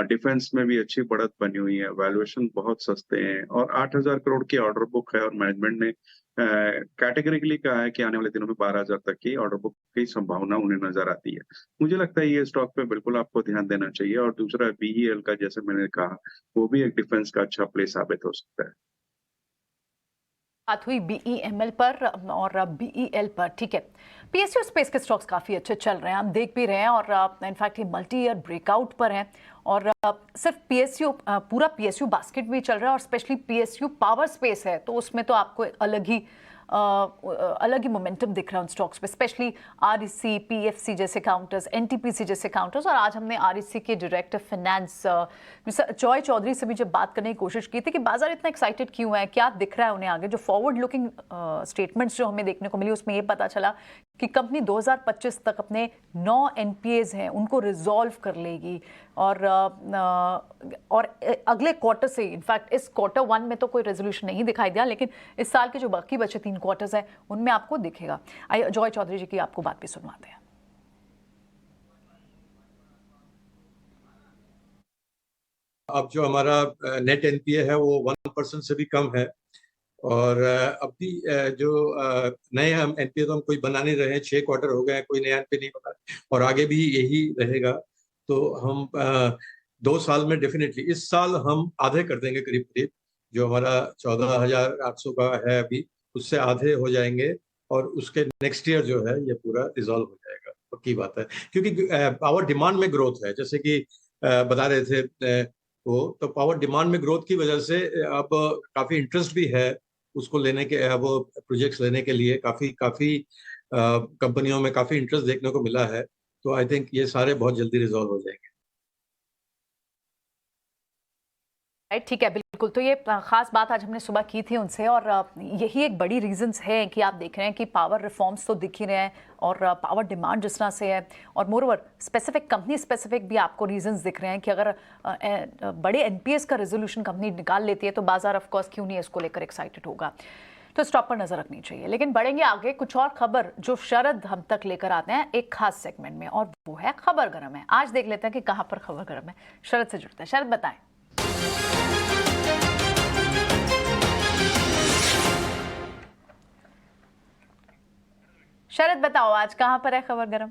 डिफेंस में भी अच्छी बढ़त बनी हुई है। वैल्यूएशन बहुत सस्ते हैं और 8,000 करोड़ की ऑर्डर बुक है और मैनेजमेंट ने कैटेगरिकली कहा है कि आने वाले दिनों में 12,000 तक की ऑर्डर बुक की संभावना उन्हें नजर आती है। मुझे लगता है ये स्टॉक पे बिल्कुल आपको ध्यान देना चाहिए। और दूसरा बीईएल का, जैसे मैंने कहा, वो भी एक डिफेंस का अच्छा प्ले साबित हो सकता है। बात हुई बीईएमएल पर और बीईएल पर। ठीक है, पीएसयू स्पेस के स्टॉक्स काफ़ी अच्छे चल रहे हैं, हम देख भी रहे हैं और इनफैक्ट ये मल्टी ईयर ब्रेकआउट पर हैं और सिर्फ पीएसयू, पूरा पीएसयू बास्केट भी चल रहा है और स्पेशली पीएसयू पावर स्पेस है तो उसमें तो आपको अलग ही मोमेंटम दिख रहा है उन स्टॉक्स पे, स्पेशली आरईसी, पीएफसी जैसे काउंटर्स, एनटीपीसी जैसे काउंटर्स। और आज हमने आरईसी के डायरेक्टर फाइनेंस जॉय चौधरी से भी जब बात करने की कोशिश की थी कि बाजार इतना एक्साइटेड क्यों है, क्या दिख रहा है उन्हें आगे। जो फॉरवर्ड लुकिंग स्टेटमेंट्स जो हमें देखने को मिली उसमें ये पता चला कि कंपनी 2025 तक अपने 9 NPAs हैं उनको रिजॉल्व कर लेगी और अगले क्वार्टर से, इनफैक्ट इस क्वार्टर 1 में तो कोई रेजोल्यूशन नहीं दिखाई दिया, लेकिन इस साल के जो बाकी बचे 3 क्वार्टर्स हैं उनमें आपको दिखेगा। आइए जॉय चौधरी जी की आपको बात भी सुनवाते हैं। अब जो हमारा नेट एनपीए है वो 1% से भी कम है और अब भी जो नए हम एनपीए तो हम कोई बना नहीं रहे हैं, 6 क्वार्टर हो गए, कोई नया एनपीए नहीं बना और आगे भी यही रहेगा। तो हम 2 साल में डेफिनेटली, इस साल हम आधे कर देंगे करीब करीब, जो हमारा 14,800 का है अभी उससे आधे हो जाएंगे और उसके नेक्स्ट ईयर जो है ये पूरा रिजॉल्व हो जाएगा, पक्की बात है। क्योंकि पावर डिमांड में ग्रोथ है, जैसे कि बता रहे थे वो, तो पावर डिमांड में ग्रोथ की वजह से अब काफी इंटरेस्ट भी है उसको लेने के, वो प्रोजेक्ट्स लेने के लिए काफी कंपनियों में काफी इंटरेस्ट देखने को मिला है। तो आई थिंक ये सारे बहुत जल्दी रिजॉल्व हो जाएंगे। ठीक है, बिल्कुल। तो ये खास बात आज हमने सुबह की थी उनसे और यही एक बड़ी रीजंस है कि आप देख रहे हैं कि पावर रिफॉर्म्स तो दिख ही रहे हैं और पावर डिमांड जिस तरह से है और मोरओवर स्पेसिफिक कंपनी स्पेसिफिक भी आपको रीजंस दिख रहे हैं कि अगर बड़े एनपीएस का रेजोल्यूशन कंपनी निकाल लेती है तो बाजार ऑफ कोर्स क्यों नहीं इसको लेकर एक्साइटेड होगा। तो स्टॉक पर नजर रखनी चाहिए। लेकिन बढ़ेंगे आगे, कुछ और खबर जो शरद हम तक लेकर आते हैं एक खास सेगमेंट में, और वो है खबर गरम है। आज देख लेते हैं कि कहां पर खबर गरम है। शरद से जुड़ते हैं। शरद बताएं। शरद बताओ आज कहां पर है खबर गरम?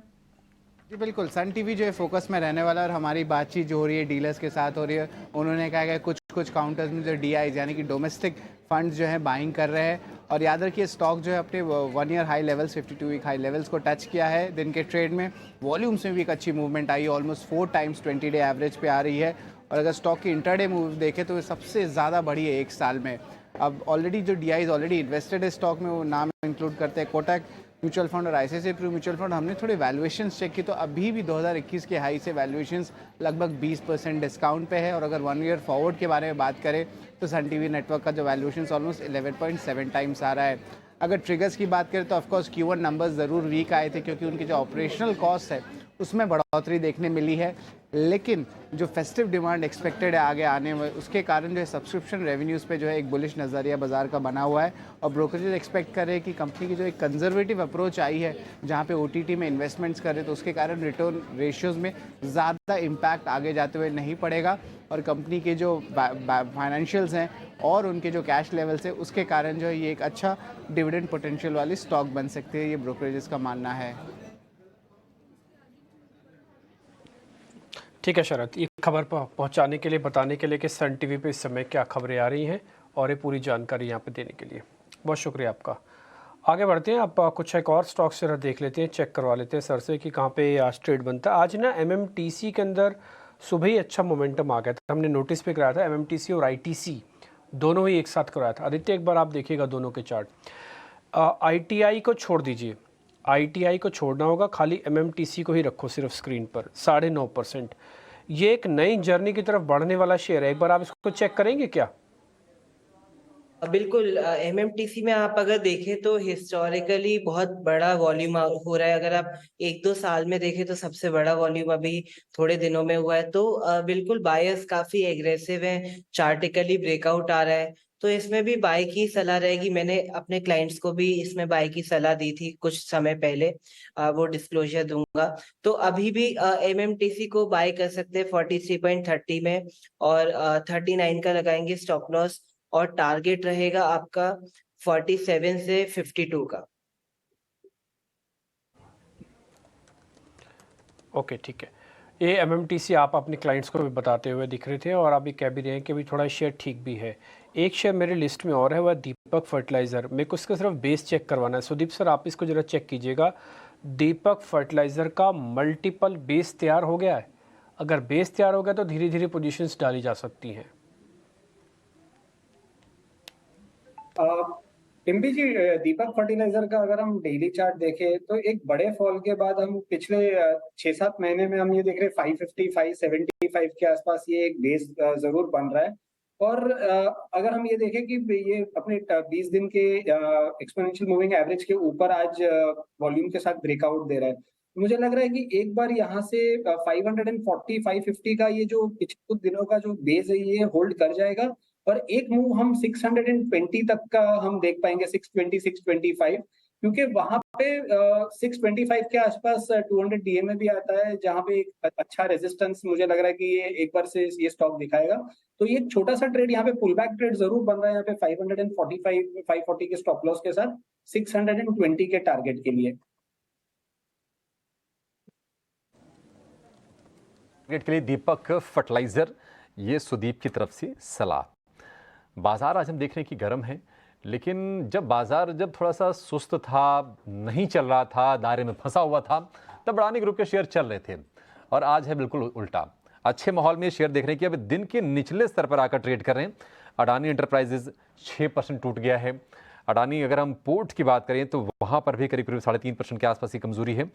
जी बिल्कुल, सन टीवी जो है फोकस में रहने वाला और हमारी बातचीत जो हो रही है डीलर्स के साथ हो रही है। उन्होंने कहा कि कुछ काउंटर्स में जो डीआईज यानी कि डोमेस्टिक फंड्स जो है बाइंग कर रहे हैं और याद रखिए स्टॉक जो है अपने 1 year high levels 52 week high levels को टच किया है। दिन के ट्रेड में वॉल्यूम्स में भी एक अच्छी मूवमेंट आई, ऑलमोस्ट 4 टाइम्स 20 डे एवरेज पे आ रही है और अगर स्टॉक की इंटरडे मूव देखें तो सबसे ज़्यादा बढ़ी है 1 साल में। अब ऑलरेडी जो डीआईज ऑलरेडी इन्वेस्टेड है स्टॉक में वो नाम इंक्लूड करते हैं कोटक म्यूचुअल फंड और आईसीआईसीआई प्रू म्यूचुअल फंड। हमने थोड़े वैल्यूएशंस चेक की तो अभी भी 2021 के हाई से वैल्यूएशंस लगभग 20% डिस्काउंट पे है और अगर 1 ईयर फॉरवर्ड के बारे में बात करें तो सन टीवी नेटवर्क का जो वैल्यूएशंस ऑलमोस्ट 11.7 टाइम्स आ रहा है। अगर ट्रिगर्स की बात करें तो ऑफकोर्स Q1 नंबर्स ज़रूर वीक आए थे क्योंकि उनके जो ऑपरेशनल कॉस्ट है उसमें बढ़ोतरी देखने मिली है, लेकिन जो फेस्टिव डिमांड एक्सपेक्टेड है आगे आने में उसके कारण जो है सब्सक्रिप्शन रेवेन्यूज़ पे जो है एक बुलिश नज़रिया बाजार का बना हुआ है और ब्रोकरेज एक्सपेक्ट कर रहे हैं कि कंपनी की जो एक कंजर्वेटिव अप्रोच आई है जहाँ पे OTT में इन्वेस्टमेंट्स कर रहे तो उसके कारण रिटर्न रेशियोज़ में ज़्यादा इम्पैक्ट आगे जाते हुए नहीं पड़ेगा और कंपनी के जो फाइनेंशियल्स हैं और उनके जो कैश लेवल्स है उसके कारण जो है ये एक अच्छा डिविडेंड पोटेंशियल वाली स्टॉक बन सकती है, ये ब्रोकरेजेस का मानना है। ठीक है शरद, ये खबर पहुंचाने के लिए, बताने के लिए कि सन टीवी पे इस समय क्या खबरें आ रही हैं और ये पूरी जानकारी यहाँ पे देने के लिए बहुत शुक्रिया आपका। आगे बढ़ते हैं, आप कुछ एक और स्टॉक से देख लेते हैं, चेक करवा लेते हैं सर से कि कहाँ पे आज ट्रेड बनता है। आज ना MMTC के अंदर सुबह ही अच्छा मोमेंटम आ गया था, हमने नोटिस भी कराया था। MMTC और ITC दोनों ही एक साथ कराया था। आदित्य एक बार आप देखिएगा दोनों के चार्ट। ITI को छोड़ दीजिए, ITI को छोड़ना होगा, खाली MMTC को ही रखो सिर्फ स्क्रीन पर 9.5%। ये एक नई जर्नी की तरफ बढ़ने वाला शेयर है, एक बार आप इसको चेक करेंगे क्या? बिल्कुल, MMTC में आप अगर देखें तो हिस्टोरिकली बहुत बड़ा वॉल्यूम हो रहा है। अगर आप 1-2 साल में देखें तो सबसे बड़ा वॉल्यूम अभी थोड़े दिनों में हुआ है। तो बिल्कुल बायर्स काफी एग्रेसिव हैं, चार्टिकली ब्रेकआउट आ रहा है तो इसमें भी बाय की सलाह रहेगी। मैंने अपने क्लाइंट्स को भी इसमें बाय की सलाह दी थी कुछ समय पहले, वो डिस्क्लोजर दूंगा। तो अभी भी MMTC को बाय कर सकते हैं 43.30 में और 39 का लगाएंगे स्टॉप लॉस और टारगेट रहेगा आपका 47 से 52 का। ओके ठीक है, ये MMTC आप अपने क्लाइंट्स को भी बताते हुए दिख रहे थे और अभी कह भी रहे हैं कि भी थोड़ा शेयर ठीक भी है। एक शेयर मेरे लिस्ट में और है, वह दीपक फर्टिलाइज़र। मेरे को इसका सिर्फ बेस चेक करवाना है। सुदीप सर आप इसको ज़रा चेक कीजिएगा, दीपक फर्टिलाइज़र का मल्टीपल बेस तैयार हो गया है। अगर बेस तैयार हो गया तो धीरे धीरे पोजीशंस डाली जा सकती हैं। टिम्बी जी, दीपक फर्टिलाइजर का अगर हम डेली चार्ट देखें तो एक बड़े फॉल के बाद हम पिछले 6-7 महीने में हम ये देख रहे हैं 550 575 के आसपास ये एक बेस जरूर बन रहा है और अगर हम ये देखें कि ये अपने 20 दिन के एक्सपोनेंशियल मूविंग एवरेज के ऊपर आज वॉल्यूम के साथ ब्रेकआउट दे रहा है, मुझे लग रहा है कि एक बार यहाँ से 540 550 का ये जो पिछले कुछ दिनों का जो बेस है ये होल्ड कर जाएगा, और एक मूव हम 620 तक का हम देख पाएंगे, 620 625, क्योंकि वहां पे 625 के आसपास 200 डीएमए भी आता है, जहां पे एक अच्छा रेजिस्टेंस मुझे लग रहा है कि ये एक बार से ये स्टॉक दिखाएगा। तो ये छोटा सा ट्रेड यहाँ पे पुल बैक ट्रेड जरूर बन रहा है, यहाँ पे 545 540 के स्टॉप लॉस के साथ 620 के टारगेट के लिए। टारगेट के लिए दीपक फर्टिलाइजर, ये सुदीप की तरफ से सलाह। बाजार आज हम देख रहे हैं कि गर्म है, लेकिन जब बाजार थोड़ा सा सुस्त था, नहीं चल रहा था, दायरे में फंसा हुआ था, तब अडानी ग्रुप के शेयर चल रहे थे, और आज है बिल्कुल उल्टा। अच्छे माहौल में शेयर देख रहे हैं कि अब दिन के निचले स्तर पर आकर ट्रेड कर रहे हैं। अडानी एंटरप्राइजेज 6% टूट गया है। अडानी, अगर हम पोर्ट की बात करें तो वहाँ पर भी करीब 3.5% के आसपास की कमजोरी है।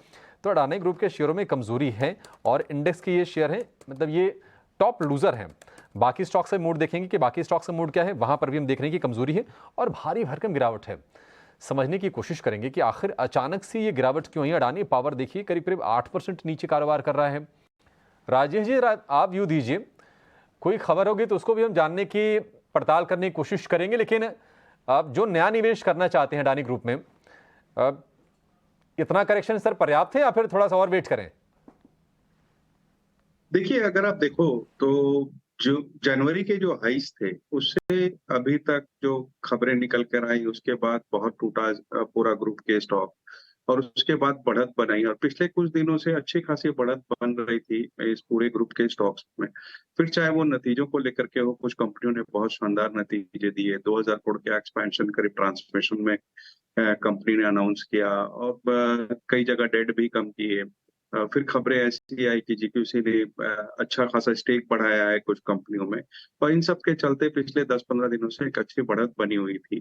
तो अडानी ग्रुप के शेयरों में कमजोरी है, और इंडेक्स के ये शेयर हैं, मतलब ये टॉप लूजर हैं। बाकी स्टॉक से मूड देखेंगे कि बाकी स्टॉक से मूड क्या है, वहां पर भी हम देख रहे हैं कि कमजोरी है और भारी भरकम गिरावट है। समझने की कोशिश करेंगे कि आखिर अचानक से ये गिरावट क्यों है। अडानी पावर देखिए करीब 8% नीचे कारोबार कर रहा है। राजेश जी, आप व्यू दीजिए, कोई खबर होगी तो उसको भी हम जानने की पड़ताल करने की कोशिश करेंगे, लेकिन अब जो नया निवेश करना चाहते हैं अडानी ग्रुप में, इतना करेक्शन सर पर्याप्त है या फिर थोड़ा सा और वेट करें? देखिए, अगर आप देखो तो जो जनवरी के जो हाइस थे उससे अभी तक जो खबरें निकल कर आई, उसके बाद बहुत टूटा पूरा ग्रुप के स्टॉक, और उसके बाद बढ़त बनाई, और पिछले कुछ दिनों से अच्छी खासी बढ़त बन रही थी इस पूरे ग्रुप के स्टॉक्स में। फिर चाहे वो नतीजों को लेकर के हो, कुछ कंपनियों ने बहुत शानदार नतीजे दिए। 2000 करोड़ के एक्सपेंशन करीब ट्रांसमिशन में कंपनी ने अनाउंस किया, और कई जगह डेट भी कम किए। फिर खबरें ऐसी आई कि जीक्यूसी ने अच्छा खासा स्टेक बढ़ाया है कुछ कंपनियों में, और इन सब के चलते पिछले 10-15 दिनों से एक अच्छी बढ़त बनी हुई थी।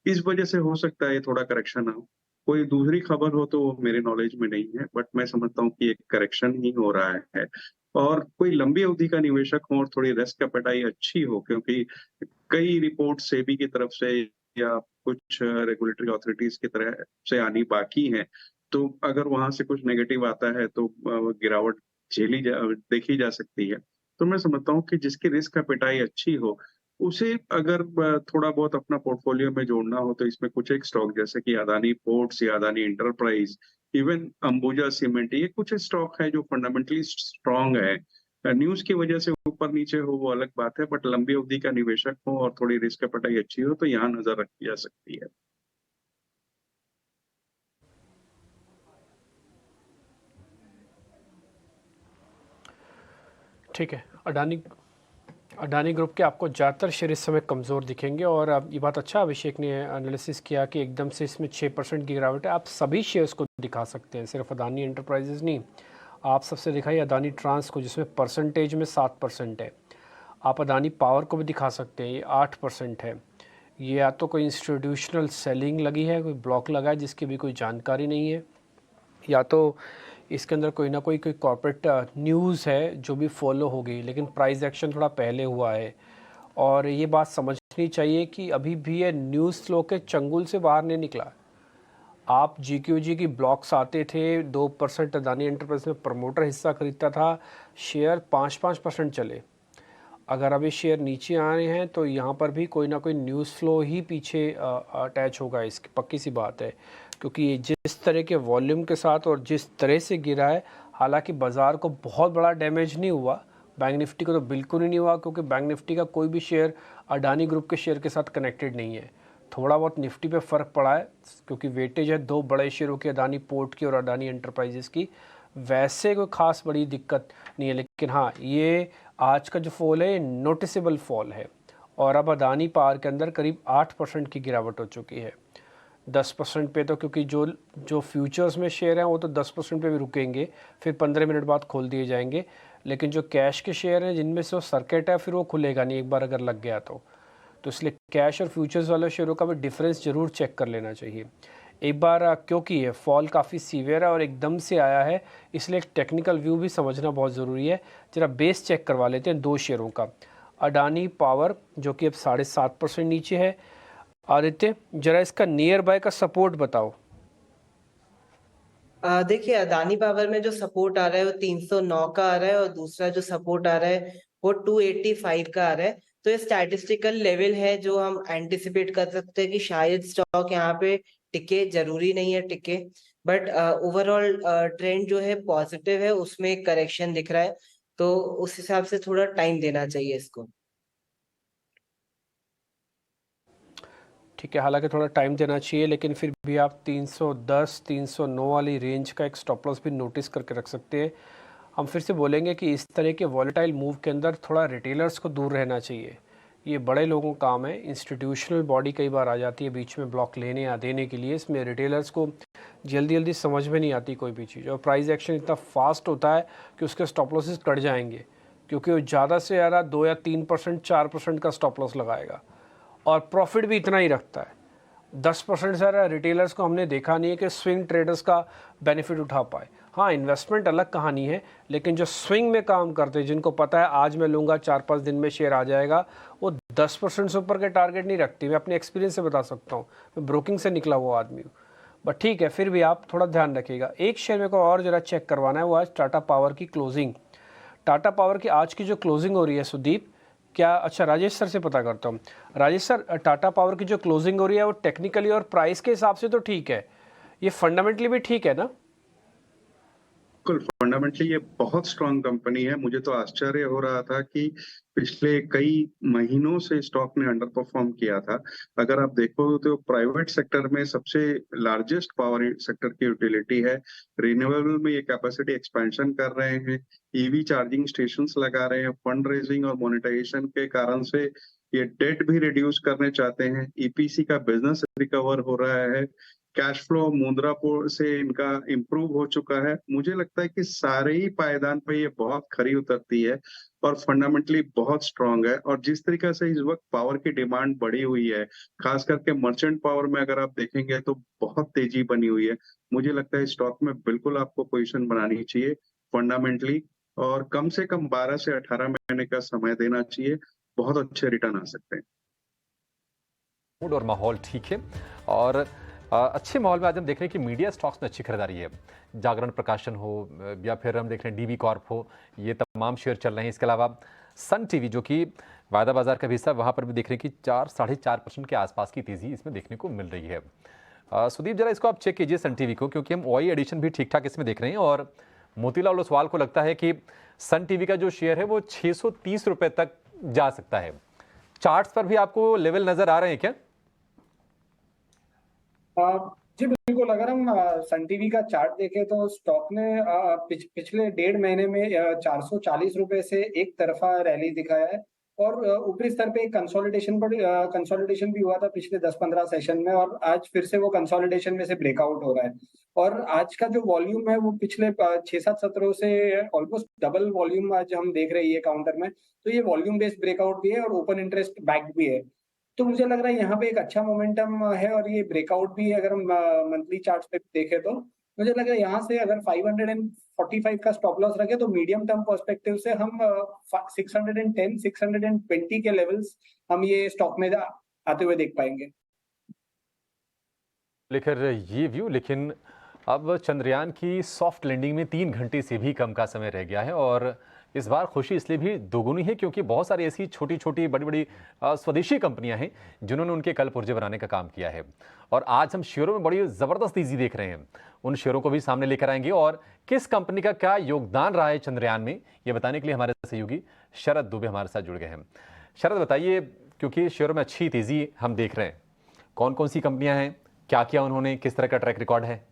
इस वजह से हो सकता है थोड़ा करेक्शन हो। कोई दूसरी खबर हो तो वो मेरे नॉलेज में नहीं है, बट मैं समझता हूँ कि एक करेक्शन ही हो रहा है। और कोई लंबी अवधि का निवेशक हो और थोड़ी रिस्क एपेटाइट अच्छी हो, क्योंकि कई रिपोर्ट सेबी की तरफ से या कुछ रेगुलेटरी अथॉरिटीज की तरफ से आनी बाकी है, तो अगर वहां से कुछ नेगेटिव आता है तो गिरावट देखी जा सकती है। तो मैं समझता हूँ कि जिसकी रिस्क एपेटाइट अच्छी हो, उसे अगर थोड़ा बहुत अपना पोर्टफोलियो में जोड़ना हो, तो इसमें कुछ एक स्टॉक जैसे कि अदानी पोर्ट्स या Adani enterprise, even Ambuja cement, ये कुछ स्टॉक है जो फंडामेंटली स्ट्रांग है। न्यूज की वजह से ऊपर नीचे हो वो अलग बात है, बट लंबी अवधि का निवेशक हो और थोड़ी रिस्क एपेटाइट अच्छी हो तो यहाँ नजर रखी जा सकती है। ठीक है, अडानी ग्रुप के आपको ज़्यादातर शेयर इस समय कमज़ोर दिखेंगे, और अब ये बात अच्छा अभिषेक ने एनालिसिस किया कि एकदम से इसमें 6% की गिरावट है। आप सभी शेयर्स को दिखा सकते हैं, सिर्फ अडानी एंटरप्राइजेज नहीं। आप सबसे दिखाइए अडानी ट्रांस को, जिसमें परसेंटेज में 7% है। आप अडानी पावर को भी दिखा सकते हैं, ये 8% है। ये या तो कोई इंस्टीट्यूशनल सेलिंग लगी है, कोई ब्लॉक लगा है जिसकी भी कोई जानकारी नहीं है, या तो इसके अंदर कोई ना कोई कॉर्पोरेट न्यूज़ है जो भी फॉलो हो गई, लेकिन प्राइस एक्शन थोड़ा पहले हुआ है। और ये बात समझनी चाहिए कि अभी भी ये न्यूज़ फ्लो के चंगुल से बाहर नहीं निकला। आप GQG की ब्लॉक्स आते थे, 2% अडानी एंटरप्राइज में प्रमोटर हिस्सा खरीदता था, शेयर 5-5% चले। अगर अभी शेयर नीचे आ रहे हैं तो यहाँ पर भी कोई ना कोई न्यूज़ फ्लो ही पीछे अटैच होगा, इसकी पक्की सी बात है। क्योंकि जिस तरह के वॉल्यूम के साथ और जिस तरह से गिरा है, हालांकि बाज़ार को बहुत बड़ा डैमेज नहीं हुआ, बैंक निफ्टी को तो बिल्कुल ही नहीं हुआ, क्योंकि बैंक निफ्टी का कोई भी शेयर अडानी ग्रुप के शेयर के साथ कनेक्टेड नहीं है। थोड़ा बहुत निफ्टी पे फ़र्क पड़ा है, क्योंकि वेटेज है 2 बड़े शेयरों की, अडानी पोर्ट की और अडानी एंटरप्राइजेस की। वैसे कोई ख़ास बड़ी दिक्कत नहीं है, लेकिन हाँ, ये आज का जो फॉल है नोटिसेबल फॉल है, और अब अडानी पावर के अंदर करीब 8% की गिरावट हो चुकी है। 10% पे तो, क्योंकि जो फ्यूचर्स में शेयर हैं वो तो 10% पे भी रुकेंगे, फिर 15 मिनट बाद खोल दिए जाएंगे, लेकिन जो कैश के शेयर हैं जिनमें से वो सर्किट है, फिर वो खुलेगा नहीं एक बार अगर लग गया तो इसलिए कैश और फ्यूचर्स वाले शेयरों का भी डिफरेंस ज़रूर चेक कर लेना चाहिए एक बार, क्योंकि ये फॉल काफ़ी सीवियर है और एकदम से आया है, इसलिए एक टेक्निकल व्यू भी समझना बहुत ज़रूरी है। जरा बेस चेक करवा लेते हैं 2 शेयरों का। अडानी पावर जो कि अब 7.5% नीचे है। आदित्य, जरा इसका नियर बाय का सपोर्ट बताओ। देखिए, अदानी पावर में जो सपोर्ट आ रहा है वो 309 का आ रहा है, और दूसरा जो सपोर्ट आ रहा है वो 285 का आ रहा है। तो ये स्टैटिस्टिकल लेवल है जो हम एंटिसिपेट कर सकते हैं कि शायद स्टॉक यहाँ पे टिके, जरूरी नहीं है टिके, बट ओवरऑल ट्रेंड जो है पॉजिटिव है, उसमें एक करेक्शन दिख रहा है, तो उस हिसाब से थोड़ा टाइम देना चाहिए इसको। ठीक है, हालांकि थोड़ा टाइम देना चाहिए, लेकिन फिर भी आप 310 309 वाली रेंज का एक स्टॉप लॉस भी नोटिस करके रख सकते हैं। हम फिर से बोलेंगे कि इस तरह के वॉलेटाइल मूव के अंदर थोड़ा रिटेलर्स को दूर रहना चाहिए। ये बड़े लोगों का काम है, इंस्टीट्यूशनल बॉडी कई बार आ जाती है बीच में ब्लॉक लेने या देने के लिए। इसमें रिटेलर्स को जल्दी जल्दी समझ में नहीं आती कोई भी चीज़, और प्राइस एक्शन इतना फास्ट होता है कि उसके स्टॉप लॉसेस कट जाएंगे, क्योंकि वो ज़्यादा से ज़्यादा 2 या 3% 4% का स्टॉप लॉस लगाएगा, और प्रॉफिट भी इतना ही रखता है। 10% से ज़्यादा रिटेलर्स को हमने देखा नहीं है कि स्विंग ट्रेडर्स का बेनिफिट उठा पाए। हाँ, इन्वेस्टमेंट अलग कहानी है, लेकिन जो स्विंग में काम करते हैं, जिनको पता है आज मैं लूँगा 4-5 दिन में शेयर आ जाएगा, वो 10% से ऊपर के टारगेट नहीं रखती। मैं अपने एक्सपीरियंस से बता सकता हूँ, मैं ब्रोकिंग से निकला हुआ आदमी हूँ। बट ठीक है, फिर भी आप थोड़ा ध्यान रखिएगा। एक शेयर मेरे को और ज़रा चेक करवाना है, वो आज टाटा पावर की क्लोजिंग। टाटा पावर की आज की जो क्लोजिंग हो रही है सुदीप, क्या, अच्छा राजेश सर से पता करता हूँ। राजेश सर, टाटा पावर की जो क्लोजिंग हो रही है वो टेक्निकली और प्राइस के हिसाब से तो ठीक है, ये फंडामेंटली भी ठीक है ना? बिल्कुल, फंडामेंटली ये बहुत स्ट्रांग कंपनी है। मुझे तो आश्चर्य हो रहा था कि पिछले कई महीनों से स्टॉक ने अंडर परफॉर्म किया था। अगर आप देखो तो प्राइवेट सेक्टर में सबसे लार्जेस्ट पावर सेक्टर की यूटिलिटी है। रिन्यूएबल में ये कैपेसिटी एक्सपेंशन कर रहे हैं, ईवी चार्जिंग स्टेशंस लगा रहे हैं, फंड रेजिंग और मोनेटाइजेशन के कारण से ये डेट भी रिड्यूस करने चाहते हैं, ईपीसी का बिजनेस रिकवर हो रहा है, कैश फ्लो मुद्रापुर से इनका इम्प्रूव हो चुका है। मुझे लगता है कि सारे ही पायदान पे ये बहुत खरी उतरती है और फंडामेंटली बहुत स्ट्रांग है। और जिस तरीके से इस वक्त पावर की डिमांड बढ़ी हुई है, खास करके मर्चेंट पावर में अगर आप देखेंगे तो बहुत तेजी बनी हुई है। मुझे लगता है स्टॉक में बिल्कुल आपको पोजीशन बनानी चाहिए फंडामेंटली, और कम से कम 12 से 18 महीने का समय देना चाहिए, बहुत अच्छे रिटर्न आ सकते हैं। मूड और माहौल ठीक है, और अच्छे माहौल में आज हम देख रहे हैं कि मीडिया स्टॉक्स में अच्छी खरीदारी है। जागरण प्रकाशन हो या फिर हम देख रहे हैं डीबी कॉर्प हो, ये तमाम शेयर चल रहे हैं। इसके अलावा सन टीवी जो कि वायदा बाजार का भी हिस्सा, वहाँ पर भी देख रहे हैं कि 4-4.5% के आसपास की तेज़ी इसमें देखने को मिल रही है। सुदीप, जरा इसको आप चेक कीजिए सन टीवी को, क्योंकि हम ओआई एडिशन भी ठीक ठाक इसमें देख रहे हैं, और मोतीलाल ओसवाल को लगता है कि सन टीवी का जो शेयर है वो 630 रुपये तक जा सकता है। चार्ट्स पर भी आपको लेवल नजर आ रहे हैं क्या? जी बिल्कुल, अगर हम सन टीवी का चार्ट देखें तो स्टॉक ने पिछले 1.5 महीने में 440 रुपए से एक तरफा रैली दिखाया है, और ऊपरी स्तर पे एक कंसोलिडेशन भी हुआ था पिछले 10-15 सेशन में, और आज फिर से वो कंसोलिडेशन में से ब्रेकआउट हो रहा है। और आज का जो वॉल्यूम है वो पिछले 6-7 सत्रों से ऑलमोस्ट डबल वॉल्यूम आज हम देख रहे हैं काउंटर में। तो ये वॉल्यूम बेस्ड ब्रेकआउट भी है और ओपन इंटरेस्ट बैक्ड भी है। तो मुझे लग रहा है यहाँ पे एक अच्छा मोमेंटम है, और ये ब्रेकआउट भी है। अगर हम मंथली चार्ट्स पे देखें तो मुझे लग रहा है यहाँ से अगर 545 का स्टॉप लॉस रखे तो मीडियम टर्म पर्सपेक्टिव से हम 610 620 के लेवल्स हम ये स्टॉक में आते हुए देख पाएंगे। लेकर ये व्यू, लेकिन अब चंद्रयान की सॉफ्ट लैंडिंग में 3 घंटे से भी कम का समय रह गया है, और इस बार खुशी इसलिए भी दोगुनी है क्योंकि बहुत सारी ऐसी छोटी छोटी बड़ी बड़ी स्वदेशी कंपनियां हैं जिन्होंने उनके कल पुर्जे बनाने का काम किया है। और आज हम शेयरों में बड़ी ज़बरदस्त तेजी देख रहे हैं, उन शेयरों को भी सामने लेकर आएंगे, और किस कंपनी का क्या योगदान रहा है चंद्रयान में, ये बताने के लिए हमारे सहयोगी शरद दुबे हमारे साथ जुड़ गए हैं। शरद, बताइए, क्योंकि शेयरों में अच्छी तेज़ी हम देख रहे हैं, कौन कौन सी कंपनियाँ हैं, क्या किया उन्होंने, किस तरह का ट्रैक रिकॉर्ड है?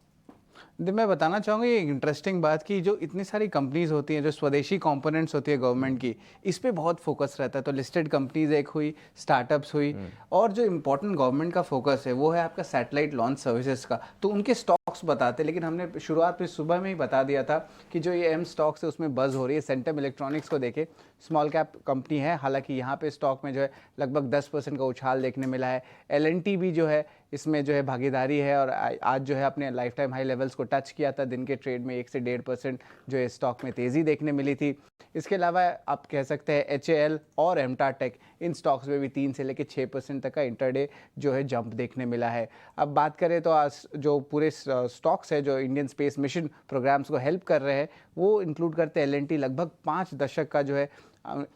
मैं बताना चाहूँगा ये इंटरेस्टिंग बात की जो इतनी सारी कंपनीज़ होती हैं जो स्वदेशी कंपोनेंट्स होती है गवर्नमेंट की, इस पे बहुत फोकस रहता है। तो लिस्टेड कंपनीज एक हुई, स्टार्टअप्स हुई, और जो इम्पोर्टेंट गवर्नमेंट का फोकस है वो है आपका सैटेलाइट लॉन्च सर्विसेज का। तो उनके स्टॉक्स बताते, लेकिन हमने शुरुआत में सुबह में ही बता दिया था कि जो ये एम स्टॉक्स है उसमें बज़ हो रही है। सेंटम इलेक्ट्रॉनिक्स को देखे, स्मॉल कैप कंपनी है, हालांकि यहाँ पे स्टॉक में जो है लगभग 10% का उछाल देखने मिला है। L&T भी जो है इसमें जो है भागीदारी है, और आज जो है अपने लाइफ टाइम हाई लेवल्स को टच किया था दिन के ट्रेड में 1 से 1.5% जो है स्टॉक में तेज़ी देखने मिली थी। इसके अलावा आप कह सकते हैं HAL और एमटा टेक, इन स्टॉक्स में भी 3 से लेकर 6% तक का इंटरडे जो है जंप देखने मिला है। अब बात करें तो आज जो पूरे स्टॉक्स है जो इंडियन स्पेस मिशन प्रोग्राम्स को हेल्प कर रहे हैं वो इंक्लूड करते हैं L&T, लगभग 5 दशक का जो है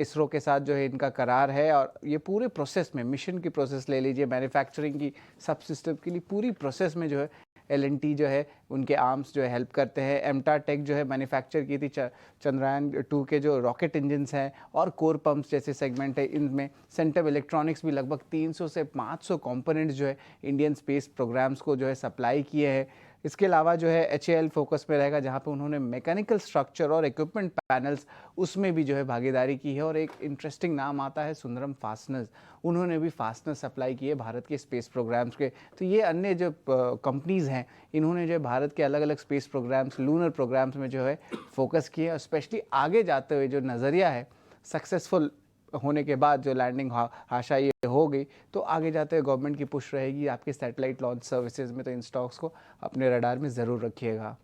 इसरो के साथ जो है इनका करार है, और ये पूरे प्रोसेस में, मिशन की प्रोसेस ले लीजिए, मैन्युफैक्चरिंग की, सब सिस्टम के लिए पूरी प्रोसेस में जो है L&T जो है उनके आर्म्स जो है हेल्प करते हैं। एमटा टेक जो है मैन्युफैक्चर की थी चंद्रयान 2 के जो रॉकेट इंजन्स हैं और कोर पंप्स जैसे सेगमेंट है, इनमें सेंटम इलेक्ट्रॉनिक्स भी लगभग 300 से 500 कंपोनेंट्स जो है इंडियन स्पेस प्रोग्राम्स को जो है सप्लाई किए हैं। इसके अलावा जो है HAL फोकस में रहेगा, जहाँ पे उन्होंने मैकेनिकल स्ट्रक्चर और इक्विपमेंट पैनल्स उसमें भी जो है भागीदारी की है। और एक इंटरेस्टिंग नाम आता है सुंदरम फास्टनर्स, उन्होंने भी फास्टनर सप्लाई किए भारत के स्पेस प्रोग्राम्स के। तो ये अन्य जो कंपनीज़ हैं इन्होंने जो है भारत के अलग अलग स्पेस प्रोग्राम्स, लूनर प्रोग्राम्स में जो है फोकस किए, और स्पेशली आगे जाते हुए जो नज़रिया है सक्सेसफुल होने के बाद जो लैंडिंग आशा ये हो गई, तो आगे जाते हुए गवर्नमेंट की पुश रहेगी आपके सैटेलाइट लॉन्च सर्विसेज में। तो इन स्टॉक्स को अपने रडार में ज़रूर रखिएगा।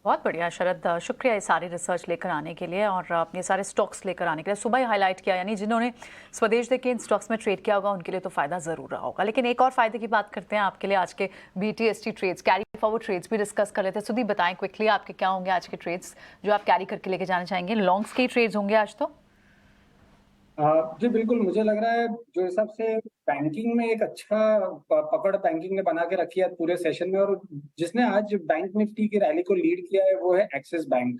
बहुत बढ़िया शरद, शुक्रिया ये सारी रिसर्च लेकर आने के लिए और अपने सारे स्टॉक्स लेकर आने के लिए। सुबह ही हाईलाइट किया, यानी जिन्होंने स्वदेश देख के इन स्टॉक्स में ट्रेड किया होगा उनके लिए तो फ़ायदा ज़रूर रहा होगा। लेकिन एक और फ़ायदे की बात करते हैं आपके लिए, आज के BTST trades, carry forward trades भी डिस्कस कर लेते हैं। सुदीप बताएं क्विकली आपके क्या होंगे आज के ट्रेड्स जो आप कैरी करके लेके जाना चाहेंगे? लॉन्ग्स के ट्रेड्स होंगे आज तो? जी बिल्कुल, मुझे लग रहा है जो हिसाब से बैंकिंग में एक अच्छा पकड़ बैंकिंग ने बना के रखी है पूरे सेशन में, और जिसने आज बैंक निफ्टी की रैली को लीड किया है वो है एक्सिस बैंक।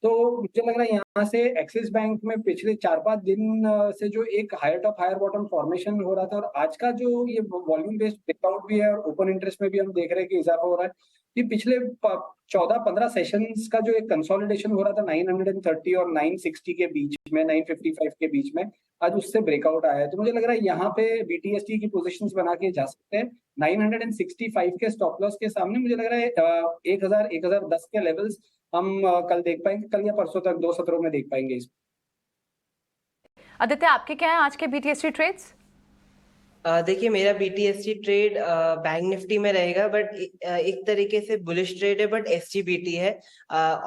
तो मुझे लग रहा है यहाँ से एक्सिस बैंक में पिछले 4-5 दिन से जो एक higher top higher bottom formation हो रहा था, और आज का जो ये वॉल्यूम बेस्ड ब्रेकआउट भी है और ओपन इंटरेस्ट में भी हम देख रहे हैं कि इजाफा हो रहा है कि पिछले 14-15 सेशंस का जो एक कंसोलिडेशन हो रहा था 930 और 960 के बीच में, 955 के बीच में, आज उससे ब्रेकआउट आया है। तो मुझे लग रहा है यहाँ पे BTST की पोजीशंस बना के जा सकते हैं। 965 के स्टॉप लॉस के सामने मुझे लग रहा है 1010 के लेवल्स हम कल देख पाएंगे, कल या परसों तक 2 सत्रों में देख पाएंगे इस। आदित्य, आपके क्या है आज के BTST ट्रेड्स? देखिए, मेरा BTST ट्रेड बैंक निफ्टी में रहेगा, बट एक तरीके से बुलिश ट्रेड है, बट SGBT है।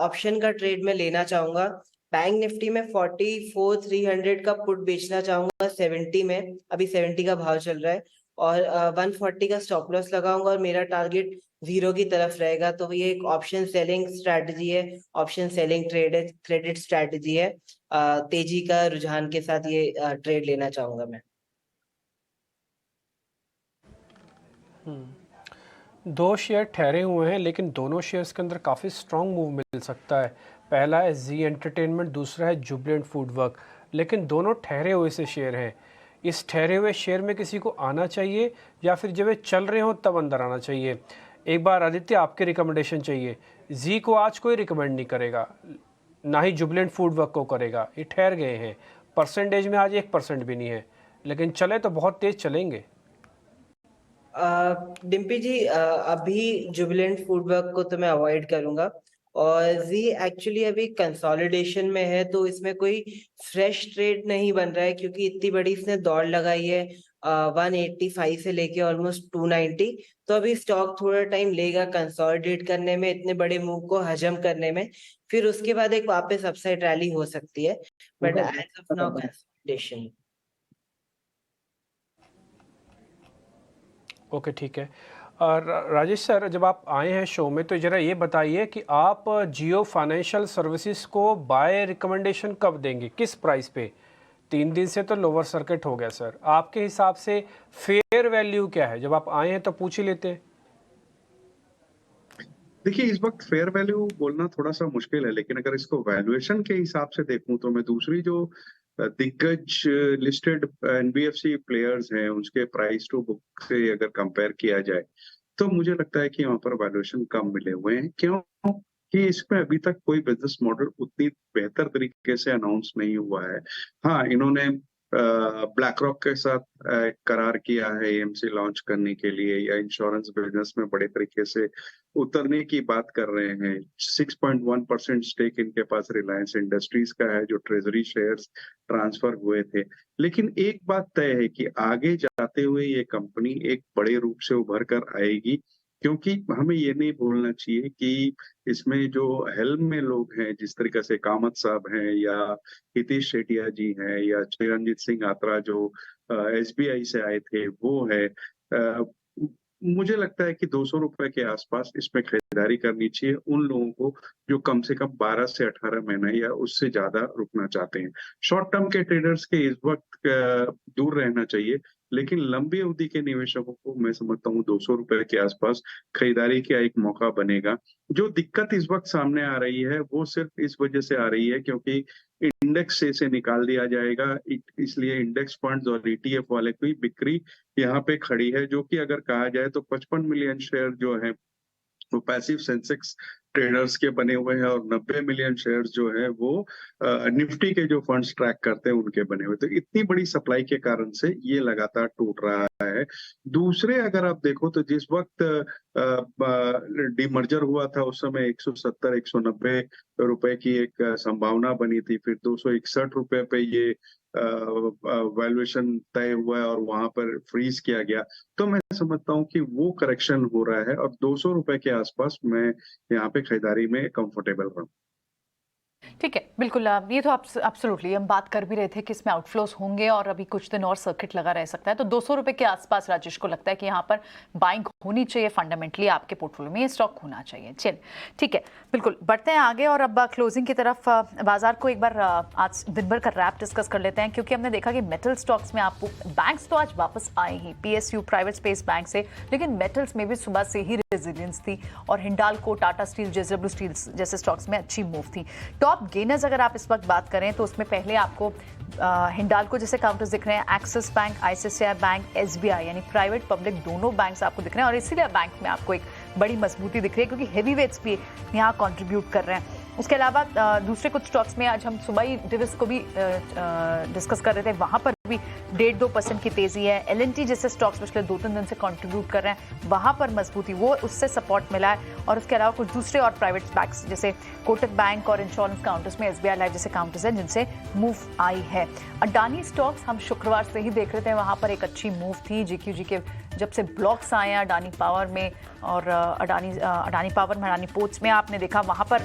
ऑप्शन का ट्रेड में लेना चाहूंगा। बैंक निफ्टी में 44,300 का पुट बेचना चाहूंगा 70 में, अभी 70 का भाव चल रहा है, और 140 का स्टॉप लॉस लगाऊंगा, और मेरा टारगेट 0 की तरफ रहेगा। तो ये एक ऑप्शन सेलिंग स्ट्रैटेजी है, ऑप्शन सेलिंग ट्रेड है, क्रेडिट स्ट्रैटेजी है। तेजी का रुझान के साथ ये ट्रेड लेना चाहूंगा मैं। दो शेयर ठहरे हुए हैं, लेकिन दोनों शेयर्स के अंदर काफ़ी स्ट्रॉन्ग मूव मिल सकता है। पहला है जी एंटरटेनमेंट, दूसरा है जुबिलेंट फूडवर्क, लेकिन दोनों ठहरे हुए से शेयर हैं। इस ठहरे हुए शेयर में किसी को आना चाहिए या फिर जब वे चल रहे हो तब अंदर आना चाहिए? एक बार आदित्य आपके रिकमेंडेशन चाहिए। जी को आज कोई रिकमेंड नहीं करेगा, ना ही जुबिलेंट फूडवर्क को करेगा, ये ठहर गए हैं। परसेंटेज में आज 1% भी नहीं है, लेकिन चले तो बहुत तेज चलेंगे। डिम्पी जी, अभी जुबिलेंट फूडवर्क को तो मैं अवॉइड करूंगा, और जी एक्चुअली अभी कंसोलिडेशन में है, तो इसमें कोई फ्रेश ट्रेड नहीं बन रहा है, क्योंकि इतनी बड़ी इसने दौड़ लगाई है 185 से लेके ऑलमोस्ट 290। तो अभी स्टॉक थोड़ा टाइम लेगा कंसोलिडेट करने में, इतने बड़े मूव को हजम करने में, फिर उसके बाद एक वापस अपसाइड रैली हो सकती है, but as of now consolidation. Okay, ठीक है। और राजेश सर, जब आप आए हैं शो में तो ज़रा ये बताइए कि आप जियो फाइनेंशियल सर्विसेज को बाय रिकमेंडेशन कब देंगे, किस प्राइस पे? 3 दिन से तो लोअर सर्किट हो गया सर, आपके हिसाब से फेयर वैल्यू क्या है? जब आप आए हैं तो पूछ ही लेते हैं। देखिए, इस वक्त फेयर वैल्यू बोलना थोड़ा सा मुश्किल है, लेकिन अगर इसको वैल्यूएशन के हिसाब से देखूं तो मैं दूसरी जो दिग्गज लिस्टेड NBFC प्लेयर्स हैं उसके प्राइस टू बुक से अगर कंपेयर किया जाए तो मुझे लगता है कि वहां पर वैल्यूएशन कम मिले हुए हैं। क्यों कि इसमें अभी तक कोई बिजनेस मॉडल उतनी बेहतर तरीके से अनाउंस नहीं हुआ है। हाँ, इन्होंने ब्लैक रॉक के साथ करार किया है AMC लॉन्च करने के लिए, या इंश्योरेंस बिजनेस में बड़े तरीके से उतरने की बात कर रहे हैं। 6.1% स्टेक इनके पास रिलायंस इंडस्ट्रीज का है, जो ट्रेजरी शेयर्स ट्रांसफर हुए थे। लेकिन एक बात तय है कि आगे जाते हुए ये कंपनी एक बड़े रूप से उभर कर आएगी, क्योंकि हमें ये नहीं भूलना चाहिए कि इसमें जो हेल्म में लोग हैं, जिस तरीके से कामत साहब हैं या हितेश शेटिया जी हैं या चिरंजीत सिंह आत्रा जो SBI से आए थे वो है, मुझे लगता है कि 200 रुपए के आसपास इसमें खरीदारी करनी चाहिए उन लोगों को जो कम से कम 12 से 18 महीना या उससे ज्यादा रुकना चाहते हैं। शॉर्ट टर्म के ट्रेडर्स के इस वक्त दूर रहना चाहिए, लेकिन लंबी अवधि के निवेशकों को मैं समझता हूँ 200 रुपए के आसपास खरीदारी का एक मौका बनेगा। जो दिक्कत इस वक्त सामने आ रही है वो सिर्फ इस वजह से आ रही है क्योंकि इंडेक्स से इसे निकाल दिया जाएगा, इसलिए इंडेक्स फंड्स और ETF वाले की बिक्री यहाँ पे खड़ी है, जो कि अगर कहा जाए तो 55 मिलियन शेयर जो है वो पैसिव सेंसेक्स ट्रेडर्स के बने हुए हैं और 90 मिलियन शेयर्स जो है वो निफ्टी के जो फंड्स ट्रैक करते हैं उनके बने हुए। तो इतनी बड़ी सप्लाई के कारण से ये लगातार टूट रहा है। दूसरे अगर आप देखो तो जिस वक्त डीमर्जर हुआ था उस समय 170-190 रुपए की एक संभावना बनी थी, फिर 261 रुपए पे ये वैल्यूएशन तय हुआ है और वहां पर फ्रीज किया गया। तो मैं समझता हूं कि वो करेक्शन हो रहा है और 200 रुपए के आसपास मैं यहाँ पे खरीदारी में कंफर्टेबल हूँ। ठीक है, बिल्कुल। ये तो एब्सोल्युटली हम बात कर भी रहे थे कि इसमें आउटफ्लोस होंगे और अभी कुछ दिन और सर्किट लगा रह सकता है। तो 200 रुपए के आसपास राजेश को लगता है कि यहाँ पर बाइंग होनी चाहिए, फंडामेंटली आपके पोर्टफोलियो में ये स्टॉक होना चाहिए। चलिए ठीक है, बिल्कुल बढ़ते हैं आगे और अब क्लोजिंग की तरफ बाजार को एक बार आज दिन भर का रैप डिस्कस कर लेते हैं, क्योंकि हमने देखा कि मेटल स्टॉक्स में आपको बैंक्स तो आज वापस आए ही, PSU प्राइवेट स्पेस बैंक से, लेकिन मेटल्स में भी सुबह से ही रेजिलियंस थी और Hindalco, Tata steel, JSW steel जैसे स्टॉक्स में अच्छी मूव थी। टॉप गेनर्स अगर आप इस वक्त बात करें तो उसमें पहले आपको हिंडाल्को जैसे काउंटर्स दिख रहे हैं, axis bank, ICICI bank, SBI यानी प्राइवेट पब्लिक दोनों बैंक्स आपको दिख रहे हैं और इसीलिए बैंक में आपको एक बड़ी मजबूती दिख रही है क्योंकि हेवी वेट्स भी यहाँ कंट्रीब्यूट कर रहे हैं। उसके अलावा दूसरे कुछ स्टॉक्स में आज हम सुबह ही डिविस को भी डिस्कस कर रहे थे, वहां पर भी 1.5-2% की तेजी है। L&T जैसे स्टॉक्स पिछले 2-3 दिन से कंट्रीब्यूट कर रहे हैं, वहां पर मजबूती, वो उससे सपोर्ट मिला है। और उसके अलावा कुछ दूसरे और प्राइवेट बैंक्स जैसे कोटक बैंक और इंश्योरेंस काउंटर्स में SBI लाइफ जैसे काउंटर्स हैं जिनसे मूव आई है। अडानी स्टॉक्स हम शुक्रवार से ही देख रहे थे, वहां पर एक अच्छी मूव थी। GQG के जब से ब्लॉक्स आए हैं अडानी पावर में और अडानी पावर में, अडानी पोर्ट्स में, आपने देखा वहां पर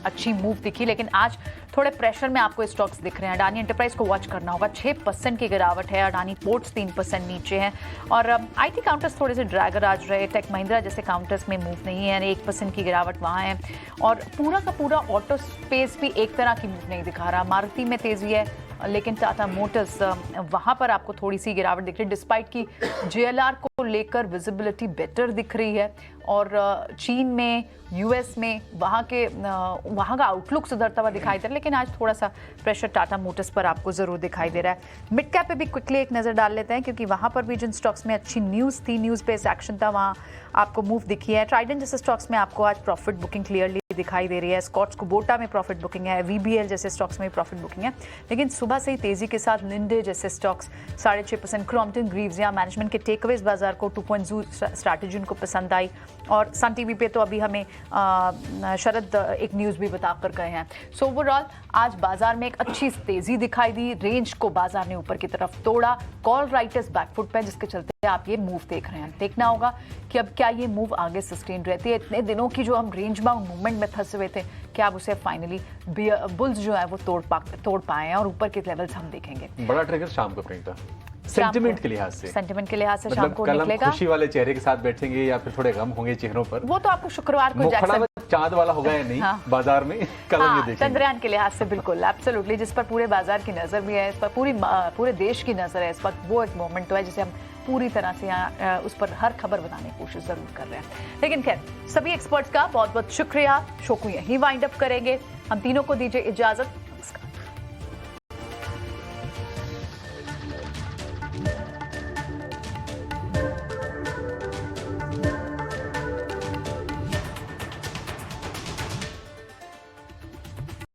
अच्छी मूव दिखी, लेकिन आज थोड़े प्रेशर में आपको स्टॉक्स दिख रहे हैं। अडानी एंटरप्राइज को वॉच करना होगा, 6% की गिरावट है। अडानी पोर्ट्स 3% नीचे हैं और IT काउंटर्स थोड़े से ड्रैगर आज रहे। टेक महिंद्रा जैसे काउंटर्स में मूव नहीं है, 1% की गिरावट वहाँ है और पूरा का पूरा ऑटो स्पेस भी एक तरह की मूव नहीं दिखा रहा। मारुति में तेजी है लेकिन टाटा मोटर्स वहाँ पर आपको थोड़ी सी गिरावट दिख रही है, डिस्पाइट की JLR को लेकर विजिबिलिटी बेटर दिख रही है और चीन में, US में वहाँ का आउटलुक सुधरता हुआ दिखाई दे रहा है, लेकिन आज थोड़ा सा प्रेशर टाटा मोटर्स पर आपको ज़रूर दिखाई दे रहा है। मिड कैप पे भी क्विकली एक नज़र डाल लेते हैं क्योंकि वहाँ पर भी जिन स्टॉक्स में अच्छी न्यूज़ थी, न्यूज़ बेस्ड एक्शन था, वहाँ आपको मूव दिखी है। ट्राइडेंट जैसे स्टॉक्स में आपको आज प्रॉफिट बुकिंग क्लियरली दिखाई दे रही है। स्कॉट्स कुबोटा में प्रॉफिट बुकिंग है, VBL जैसे स्टॉक्स में प्रॉफिट बुकिंग है, लेकिन सुबह से ही तेजी के साथ लिंडे जैसे स्टॉक्स 6.5%, क्रॉम्पटन ग्रीव्स या मैनेजमेंट के टेकअवेज बाजार को 2.0 स्ट्रैटेजी उनको पसंद आई और सन टीवी पे तो अभी हमें शरद एक न्यूज़ भी बता कर गए हैं। सो ओवरऑल आज बाजार में एक अच्छी तेजी दिखाई दी, रेंज को बाजार ने ऊपर की तरफ तोड़ा, कॉल राइटर्स बैकफुट पे, जिसके चलते आप ये मूव देख रहे हैं। देखना होगा कि अब क्या ये मूव आगे सस्टेन रहती है। इतने दिनों की जो हम रेंज बाउंड मूवमेंट में फंसे हुए थे, क्या अब उसे फाइनली बुल्स जो है वो तोड़ पाए हैं और ऊपर के लेवल्स हम देखेंगे। बड़ा ट्रिगर शाम को प्रिंट सेंटिमेंट के लिहाज से शाम को निकलेगा। खुशी वाले चेहरे के साथ बैठेंगे या फिर थोड़े गम होंगे चेहरों पर, वो तो आपको शुक्रवार को जैक्सन चांद वाला होगा या नहीं बाजार में कल हम ये देखेंगे। चंद्रयान के लिहाज से बिल्कुल एब्सोल्युटली, जिस पर पूरे बाजार की नजर भी है, इस पर पूरे देश की नजर है इस वक्त, वो एक मोमेंट तो है जिसे हम पूरी तरह से यहाँ उस पर हर खबर बनाने की कोशिश जरूर कर रहे हैं। लेकिन खैर, सभी एक्सपर्ट्स का बहुत बहुत शुक्रिया। शो को यहीं वाइंड अप करेंगे। हम तीनों को दीजिए इजाजत।